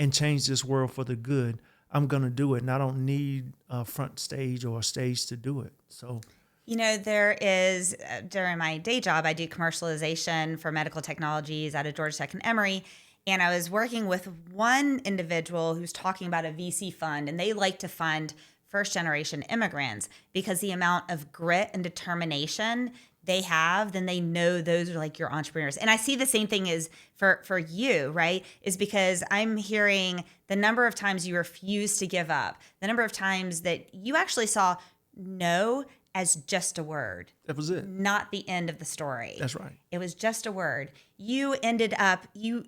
A: and change this world for the good, I'm going to do it. And I don't need a front stage or a stage to do it. So,
B: There is, during my day job, I do commercialization for medical technologies out of Georgia Tech and Emory. And I was working with one individual who's talking about a VC fund, and they like to fund first generation immigrants because the amount of grit and determination they have, then they know those are like your entrepreneurs. And I see the same thing as for you, right? Is because I'm hearing the number of times you refuse to give up, the number of times that you actually saw no as just a word.
A: That was it.
B: Not the end of the story.
A: That's right.
B: It was just a word. You ended up, you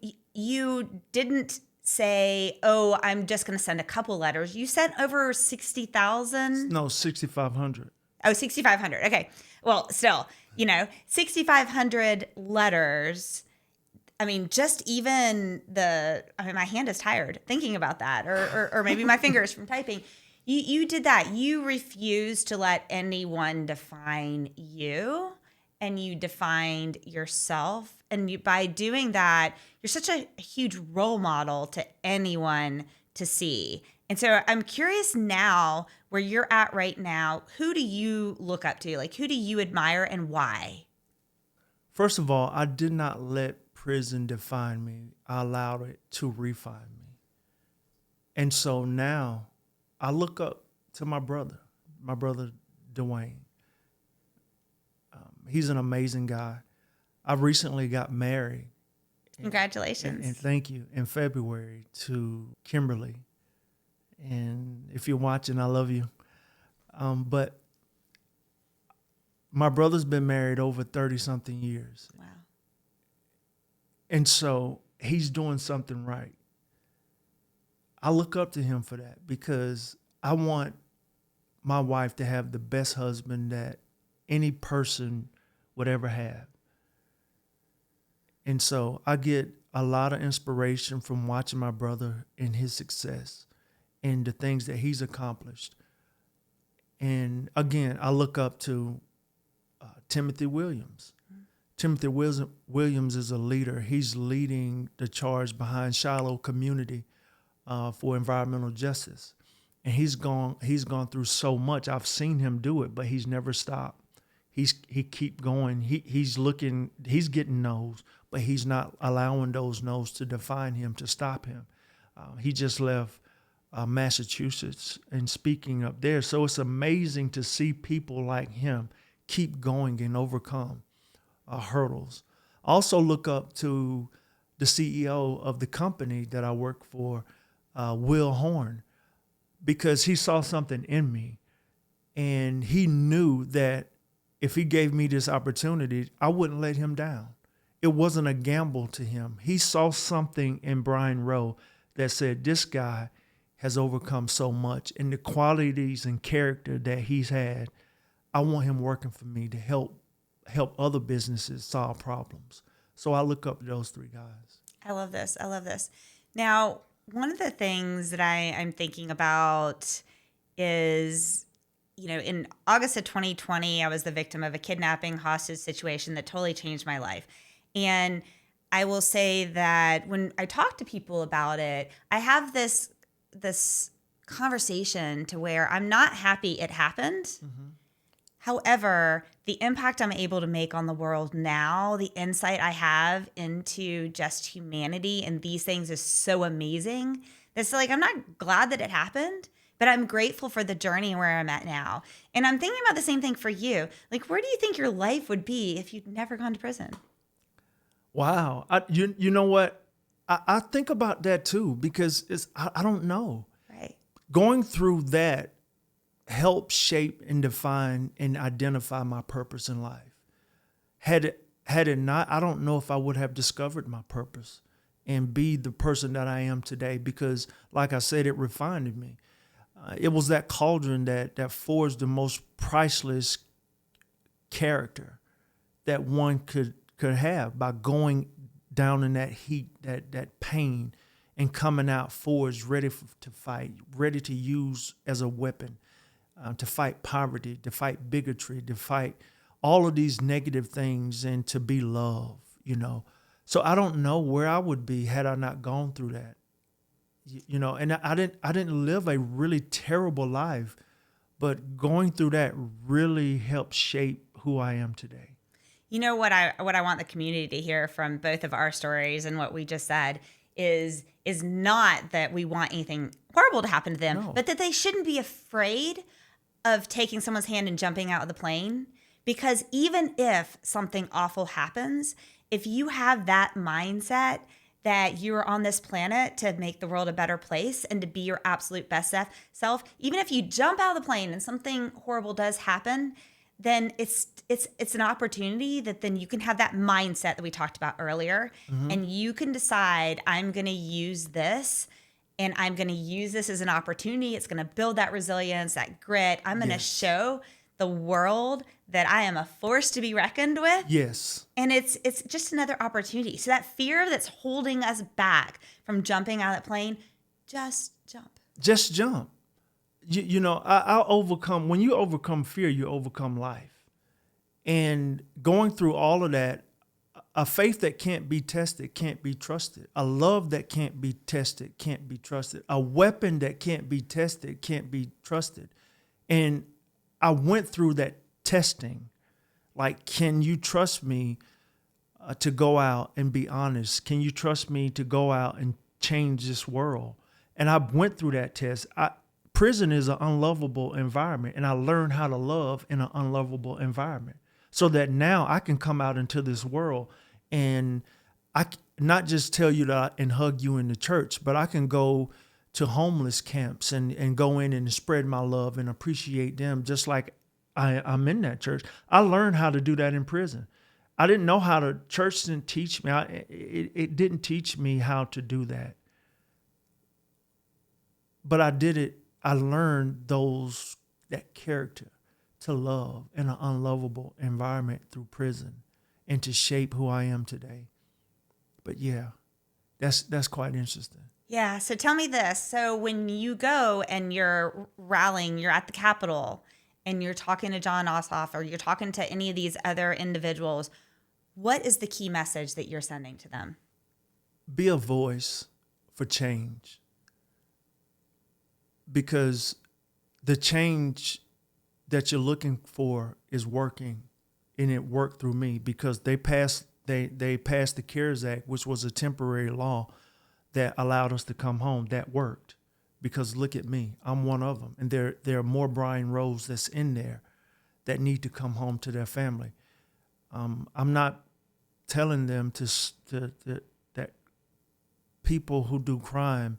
B: didn't say, oh, I'm just going to send a couple letters. You sent over 60,000.
A: No, 6,500.
B: Oh, 6,500. Okay. Well, still, 6,500 letters. I mean, just even my hand is tired thinking about that, or maybe my fingers from typing. You did that. You refused to let anyone define you, and you defined yourself. And by doing that, you're such a huge role model to anyone to see. And so I'm curious now, where you're at right now, who do you look up to? Like, who do you admire and why?
A: First of all, I did not let prison define me. I allowed it to refine me. And so now I look up to my brother Dwayne. He's an amazing guy. I recently got married.
B: Congratulations.
A: And thank you. In February to Kimberly. And if you're watching, I love you. But my brother's been married over 30-something years.
B: Wow.
A: And so he's doing something right. I look up to him for that because I want my wife to have the best husband that any person would ever have. And so I get a lot of inspiration from watching my brother and his success and the things that he's accomplished. And again, I look up to Timothy Williams. Mm-hmm. Timothy Williams is a leader. He's leading the charge behind Shiloh Community for environmental justice. And he's gone through so much. I've seen him do it, but he's never stopped. He keep going. He's getting no's, but he's not allowing those no's to define him, to stop him. He just left Massachusetts and speaking up there. So it's amazing to see people like him keep going and overcome hurdles. Also look up to the CEO of the company that I work for, Will Horn, because he saw something in me and he knew that if he gave me this opportunity, I wouldn't let him down. It wasn't a gamble to him. He saw something in Brian Rowe that said, this guy has overcome so much, and the qualities and character that he's had, I want him working for me to help other businesses solve problems. So I look up to those three guys.
B: I love this. Now, one of the things that I'm thinking about is, in August of 2020, I was the victim of a kidnapping hostage situation that totally changed my life. And I will say that when I talk to people about it, I have this conversation to where I'm not happy it happened. Mm-hmm. However, the impact I'm able to make on the world now, the insight I have into just humanity and these things is so amazing. That's like, I'm not glad that it happened, but I'm grateful for the journey where I'm at now. And I'm thinking about the same thing for you. Like, where do you think your life would be if you'd never gone to prison?
A: Wow. You know what? I think about that too, because I don't know.
B: Right.
A: Going through that helped shape and define and identify my purpose in life. Had it not, I don't know if I would have discovered my purpose and be the person that I am today, because like I said, it refined me. It was that cauldron that forged the most priceless character that one could have by going down in that heat, that pain, and coming out forged, ready to fight, ready to use as a weapon, to fight poverty, to fight bigotry, to fight all of these negative things, and to be loved, So I don't know where I would be had I not gone through that. And I didn't live a really terrible life, But going through that really helped shape who I am today.
B: You know what I want the community to hear from both of our stories and what we just said is not that we want anything horrible to happen to them,
A: No.
B: but that they shouldn't be afraid of taking someone's hand and jumping out of the plane. Because even if something awful happens, if you have that mindset that you're on this planet to make the world a better place and to be your absolute best self, even if you jump out of the plane and something horrible does happen, then it's an opportunity that then you can have that mindset that we talked about earlier, and you can decide, I'm going to use this, and I'm going to use this as an opportunity. It's going to build that resilience, that grit. I'm going to show the world that I am a force to be reckoned with.
A: Yes.
B: And it's just another opportunity. So that fear that's holding us back from jumping out of that plane, just jump.
A: Just jump. I'll overcome. When you overcome fear, you overcome life. And going through all of that, a faith that can't be tested can't be trusted. A love that can't be tested can't be trusted. A weapon that can't be tested can't be trusted. And I went through that testing. Like, can you trust me to go out and be honest? Can you trust me to go out and change this world? And I went through that test. Prison is an unlovable environment, and I learned how to love in an unlovable environment, so that now I can come out into this world and I not just tell you that and hug you in the church, but I can go to homeless camps and go in and spread my love and appreciate them, just like I'm in that church. I learned how to do that in prison. I didn't know how to. Church didn't teach me. It didn't teach me how to do that, but I did it. I learned that character to love in an unlovable environment through prison, and to shape who I am today. But yeah, that's quite interesting.
B: Yeah. So tell me this. So when you go and you're rallying, you're at the Capitol and you're talking to John Ossoff or you're talking to any of these other individuals, what is the key message that you're sending to them?
A: Be a voice for change. Because the change that you're looking for is working, and it worked through me because they passed the CARES Act, which was a temporary law that allowed us to come home. That worked because look at me, I'm one of them, and there are more Brian Rowes that's in there that need to come home to their family. I'm not telling them that people who do crime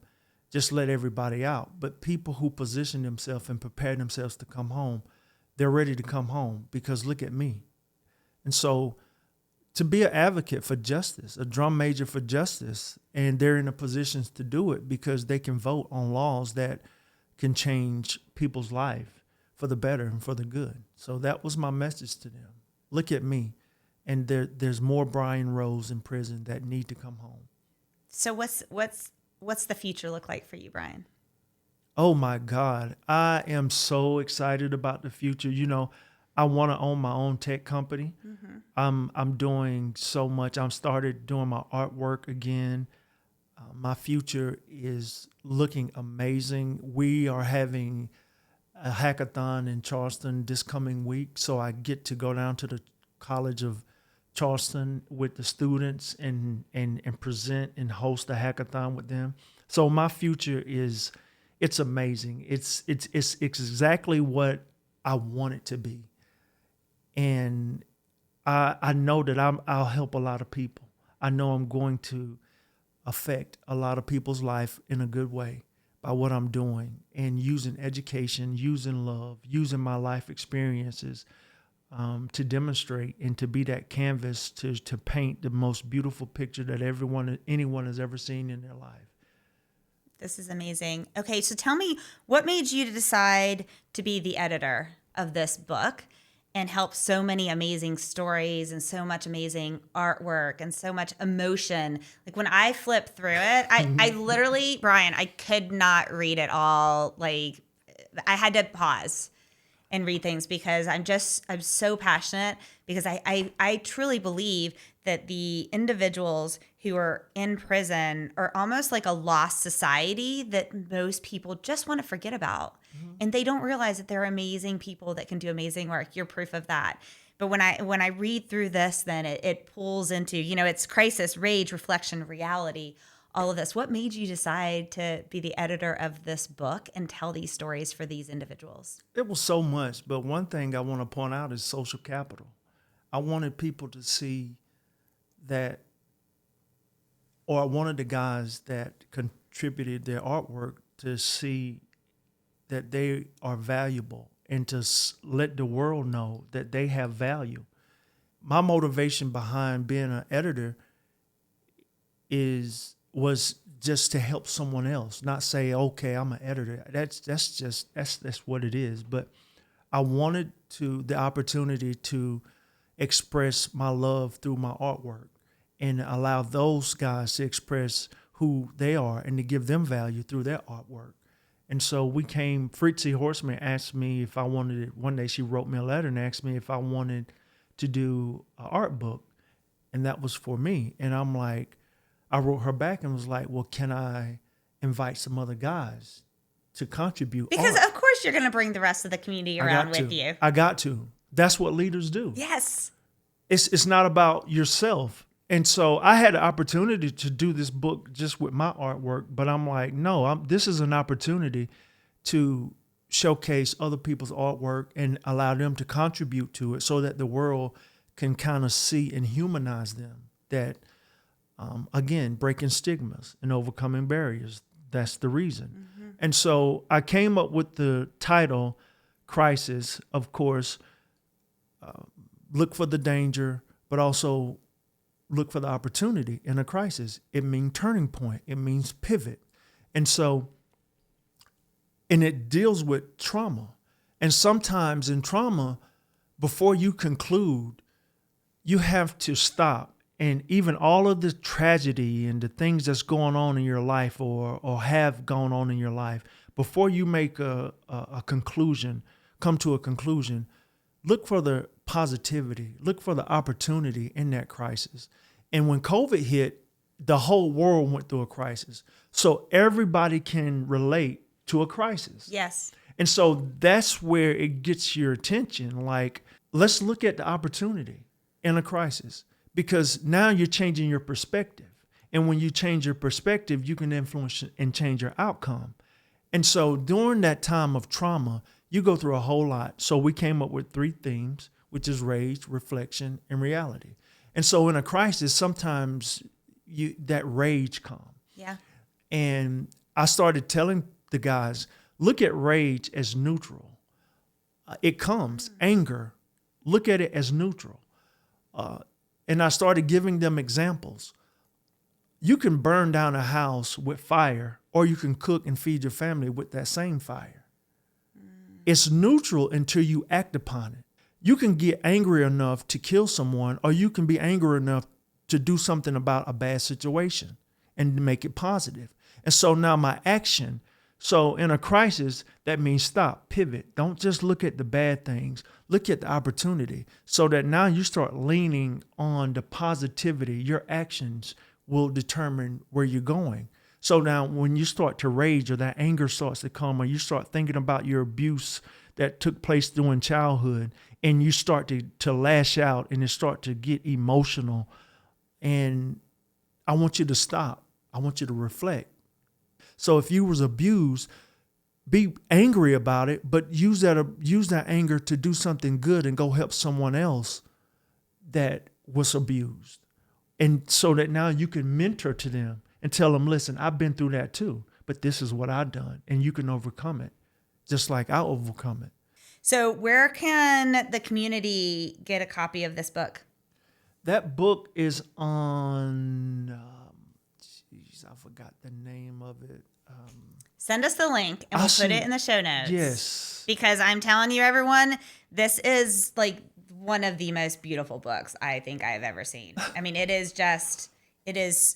A: just let everybody out. But people who position themselves and prepare themselves to come home, they're ready to come home because look at me. And so to be an advocate for justice, a drum major for justice, and they're in a position to do it because they can vote on laws that can change people's life for the better and for the good. So that was my message to them. Look at me. And there's more Brian Rowes in prison that need to come home.
B: So what's the future look like for you, Brian?
A: Oh my God. I am so excited about the future. I want to own my own tech company. I'm doing so much. I'm started doing my artwork again. My future is looking amazing. We are having a hackathon in Charleston this coming week. So I get to go down to the College of Charleston with the students and present and host a hackathon with them. So my future it's amazing. It's exactly what I want it to be. And I know that I'll help a lot of people. I know I'm going to affect a lot of people's life in a good way by what I'm doing and using education, using love, using my life experiences to demonstrate and to be that canvas to paint the most beautiful picture that anyone has ever seen in their life.
B: This is amazing. Okay, so tell me, what made you to decide to be the editor of this book and help so many amazing stories and so much amazing artwork and so much emotion? Like when I flipped through it, I literally, Brian, I could not read it all. Like I had to pause. and read things because I'm so passionate because I truly believe that the individuals who are in prison are almost like a lost society that most people just want to forget about. And they don't realize that they're amazing people that can do amazing work. You're proof of that. But when I read through this, then it pulls into, it's crisis, rage, reflection, reality, all of this. What made you decide to be the editor of this book and tell these stories for these individuals?
A: It was so much, but one thing I want to point out is social capital. I wanted people to see that, or I wanted the guys that contributed their artwork to see that they are valuable and to let the world know that they have value. My motivation behind being an editor was just to help someone else, not say, okay, I'm an editor. That's what it is. But I wanted the opportunity to express my love through my artwork and allow those guys to express who they are and to give them value through their artwork. And so Fritzy Horseman asked me if I wanted it. One day she wrote me a letter and asked me if I wanted to do an art book. And that was for me. And I'm like, I wrote her back and was like, well, can I invite some other guys to contribute?
B: Because
A: art?
B: of course you're going to bring the rest of the community around with you.
A: I got to. That's what leaders do.
B: Yes.
A: It's not about yourself. And so I had the opportunity to do this book just with my artwork, but I'm like, no, this is an opportunity to showcase other people's artwork and allow them to contribute to it so that the world can kind of see and humanize them. That, again, breaking stigmas and overcoming barriers. That's the reason. Mm-hmm. And so I came up with the title, Crisis, of course, look for the danger, but also look for the opportunity in a crisis. It means turning point. It means pivot. And it deals with trauma. And sometimes in trauma, before you conclude, you have to stop. And even all of the tragedy and the things that's going on in your life or have gone on in your life, before you make a conclusion, come to a conclusion, look for the positivity, look for the opportunity in that crisis. And when COVID hit, the whole world went through a crisis. So everybody can relate to a crisis.
B: Yes.
A: And so that's where it gets your attention. Like, let's look at the opportunity in a crisis, because now you're changing your perspective. And when you change your perspective, you can influence and change your outcome. And so during that time of trauma, you go through a whole lot. So we came up with 3 themes, which is rage, reflection, and reality. And so in a crisis, sometimes that rage comes.
B: Yeah.
A: And I started telling the guys, look at rage as neutral. It comes, anger, look at it as neutral. And I started giving them examples. You can burn down a house with fire, or you can cook and feed your family with that same fire. It's neutral until you act upon it. You can get angry enough to kill someone, or you can be angry enough to do something about a bad situation and make it positive. And so now my action. So in a crisis, that means stop, pivot. Don't just look at the bad things. Look at the opportunity, so that now you start leaning on the positivity. Your actions will determine where you're going. So now when you start to rage, or that anger starts to come, or you start thinking about your abuse that took place during childhood, and you start to lash out and you start to get emotional, and I want you to stop. I want you to reflect. So if you was abused, be angry about it, but use that anger to do something good and go help someone else that was abused. And so that now you can mentor to them and tell them, listen, I've been through that too, but this is what I've done, and you can overcome it just like I overcome it.
B: So where can the community get a copy of this book?
A: That book is on, I forgot the name of it.
B: Send us the link and we'll put it in the show notes.
A: Yes.
B: Because I'm telling you, everyone, this is like one of the most beautiful books I think I've ever seen. I mean, it is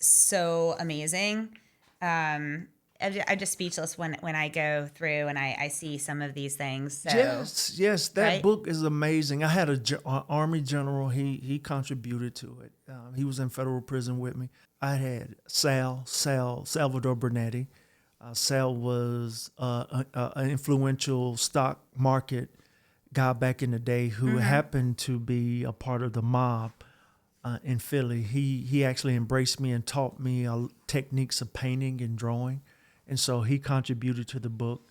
B: so amazing. I'm just speechless when I go through and I see some of these things. So,
A: Yes, that
B: right?
A: book is amazing. I had an Army general. He contributed to it. He was in federal prison with me. I had Salvador Bernetti. Sal was an influential stock market guy back in the day who happened to be a part of the mob in Philly. He actually embraced me and taught me techniques of painting and drawing, and so he contributed to the book.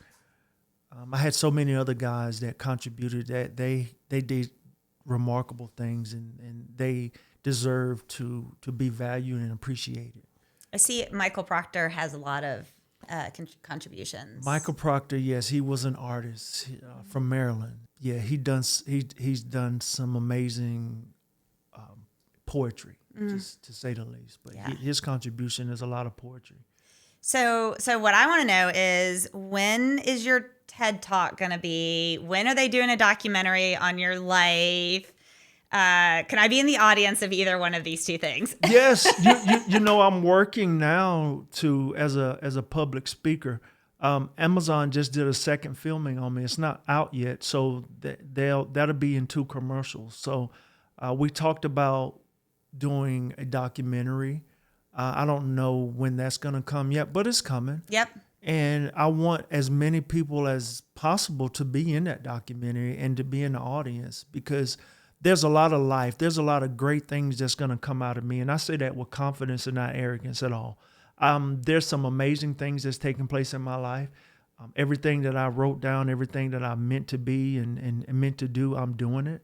A: I had so many other guys that contributed that they did remarkable things, and they deserve to be valued and appreciated.
B: I see Michael Proctor has a lot of contributions.
A: Michael Proctor, yes, he was an artist from Maryland. Yeah, he's done some amazing poetry, just to say the least. But his contribution is a lot of poetry.
B: So what I want to know is, when is your TED Talk going to be? When are they doing a documentary on your life? Can I be in the audience of either one of these two things?
A: Yes, you know, I'm working now as a public speaker. Amazon just did a second filming on me. It's not out yet, so that'll be in 2 commercials. So we talked about doing a documentary. I don't know when that's going to come yet, but it's coming.
B: Yep.
A: And I want as many people as possible to be in that documentary and to be in the audience, because there's a lot of life. There's a lot of great things that's going to come out of me. And I say that with confidence and not arrogance at all. There's some amazing things that's taking place in my life. Everything that I wrote down, everything that I meant to be and meant to do, I'm doing it.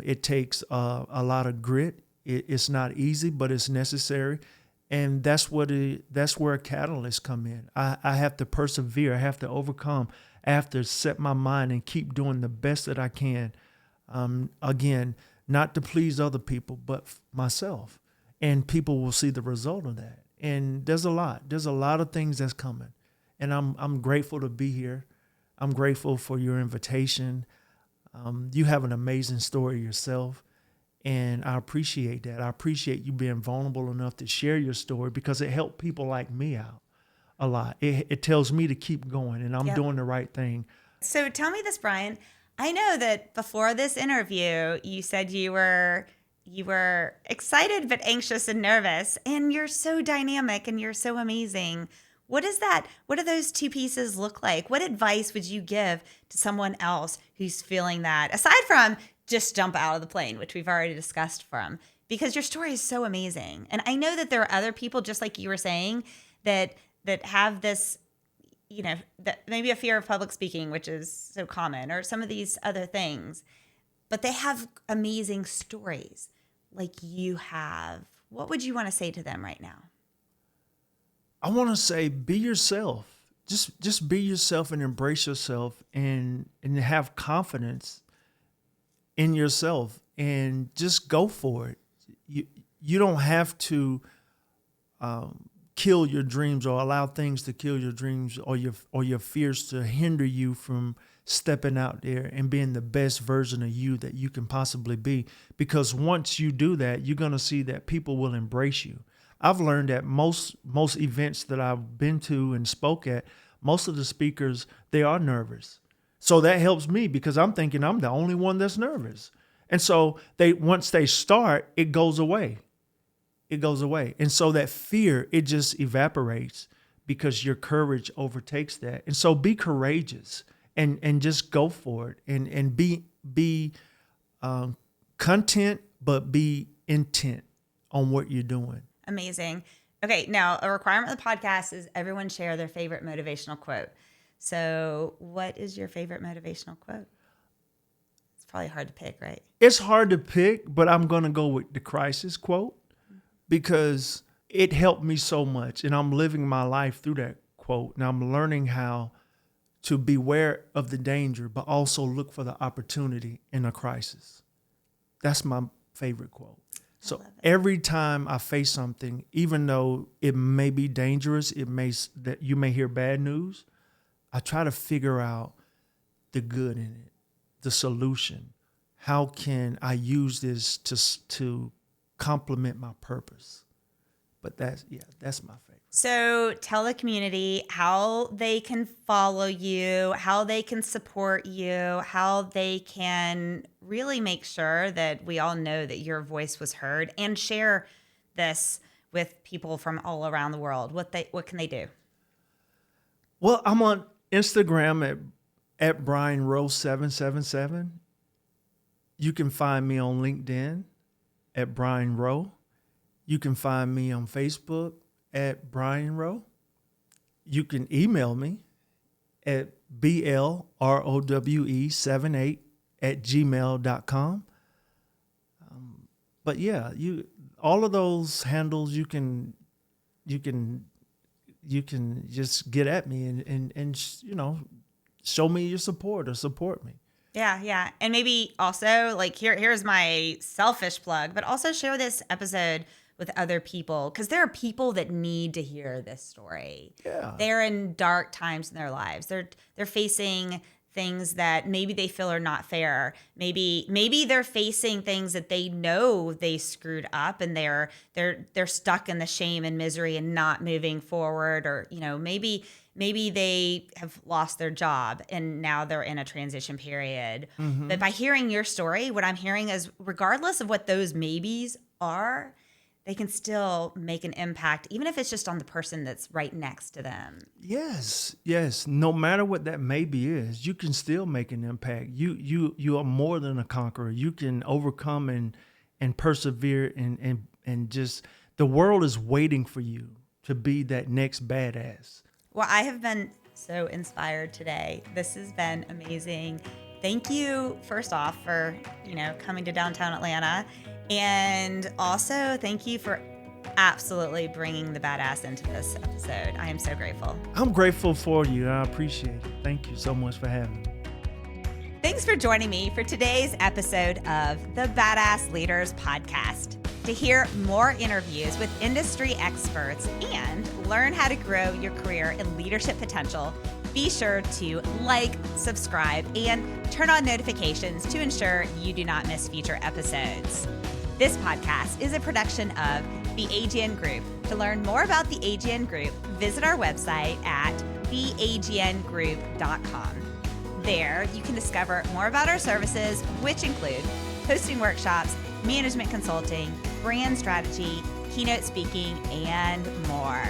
A: It takes a lot of grit. It's not easy, but it's necessary. And that's where a catalyst come in. I have to persevere. I have to overcome. I have to set my mind and keep doing the best that I can. Again, not to please other people, but myself. And people will see the result of that. And there's a lot of things that's coming. And I'm grateful to be here. I'm grateful for your invitation. You have an amazing story yourself. And I appreciate that. I appreciate you being vulnerable enough to share your story, because it helped people like me out a lot. It tells me to keep going, and I'm doing the right thing.
B: So tell me this, Brian. I know that before this interview, you said you were excited but anxious and nervous, and you're so dynamic and you're so amazing. What is that? What do those two pieces look like? What advice would you give to someone else who's feeling that, aside from just jump out of the plane, which we've already discussed from, because your story is so amazing. And I know that there are other people, just like you were saying, that have this, you know, that maybe a fear of public speaking, which is so common, or some of these other things, but they have amazing stories like you have. What would you want to say to them right now?
A: I want to say, be yourself. Just be yourself and embrace yourself, and have confidence in yourself, and just go for it. You don't have to kill your dreams, or allow things to kill your dreams, or your fears to hinder you from stepping out there and being the best version of you that you can possibly be. Because once you do that, you're going to see that people will embrace you. I've learned that most events that I've been to and spoke at, most of the speakers, they are nervous. So that helps me, because I'm thinking I'm the only one that's nervous. And so once they start, it goes away. It goes away. And so that fear, it just evaporates, because your courage overtakes that. And so be courageous and just go for it, and be content, but be intent on what you're doing.
B: Amazing. Okay, now a requirement of the podcast is everyone share their favorite motivational quote. So what is your favorite motivational quote? It's probably hard to pick, right?
A: It's hard to pick, but I'm going to go with the crisis quote, because it helped me so much, and I'm living my life through that quote. And I'm learning how to beware of the danger, but also look for the opportunity in a crisis. That's my favorite quote. So every time I face something, even though it may be dangerous, that you may hear bad news, I try to figure out the good in it, the solution. How can I use this to complement my purpose? But that's my favorite.
B: So tell the community how they can follow you, how they can support you, how they can really make sure that we all know that your voice was heard, and share this with people from all around the world. What can they do?
A: Well, I'm on Instagram at Brian Rowe 777. You can find me on LinkedIn at Brian Rowe. You can find me on Facebook at Brian Rowe. You can email me at blrowe78@gmail.com. But yeah, all of those handles you can just get at me and show me your support or support me.
B: Yeah. And maybe also, like, here's my selfish plug, but also share this episode with other people, because there are people that need to hear this story.
A: Yeah.
B: They're in dark times in their lives. They're facing things that maybe they feel are not fair. Maybe they're facing things that they know they screwed up, and they're stuck in the shame and misery and not moving forward. Or, maybe they have lost their job and now they're in a transition period. Mm-hmm. But by hearing your story, what I'm hearing is, regardless of what those maybes are, they can still make an impact, even if it's just on the person that's right next to them.
A: Yes. No matter what that maybe is, you can still make an impact. You are more than a conqueror. You can overcome and persevere and just, the world is waiting for you to be that next badass.
B: Well, I have been so inspired today. This has been amazing. Thank you, first off, for coming to downtown Atlanta. And also, thank you for absolutely bringing the badass into this episode. I am so grateful.
A: I'm grateful for you. I appreciate it. Thank you so much for having me.
B: Thanks for joining me for today's episode of the Badass Leaders Podcast. To hear more interviews with industry experts and learn how to grow your career and leadership potential, be sure to like, subscribe, and turn on notifications to ensure you do not miss future episodes. This podcast is a production of the AGN Group. To learn more about the AGN Group, visit our website at theagnGroup.com. There, you can discover more about our services, which include hosting workshops, management consulting, brand strategy, keynote speaking, and more.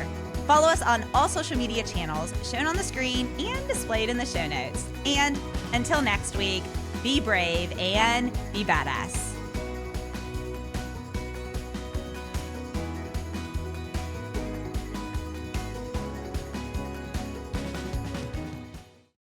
B: Follow us on all social media channels shown on the screen and displayed in the show notes. And until next week, be brave and be badass.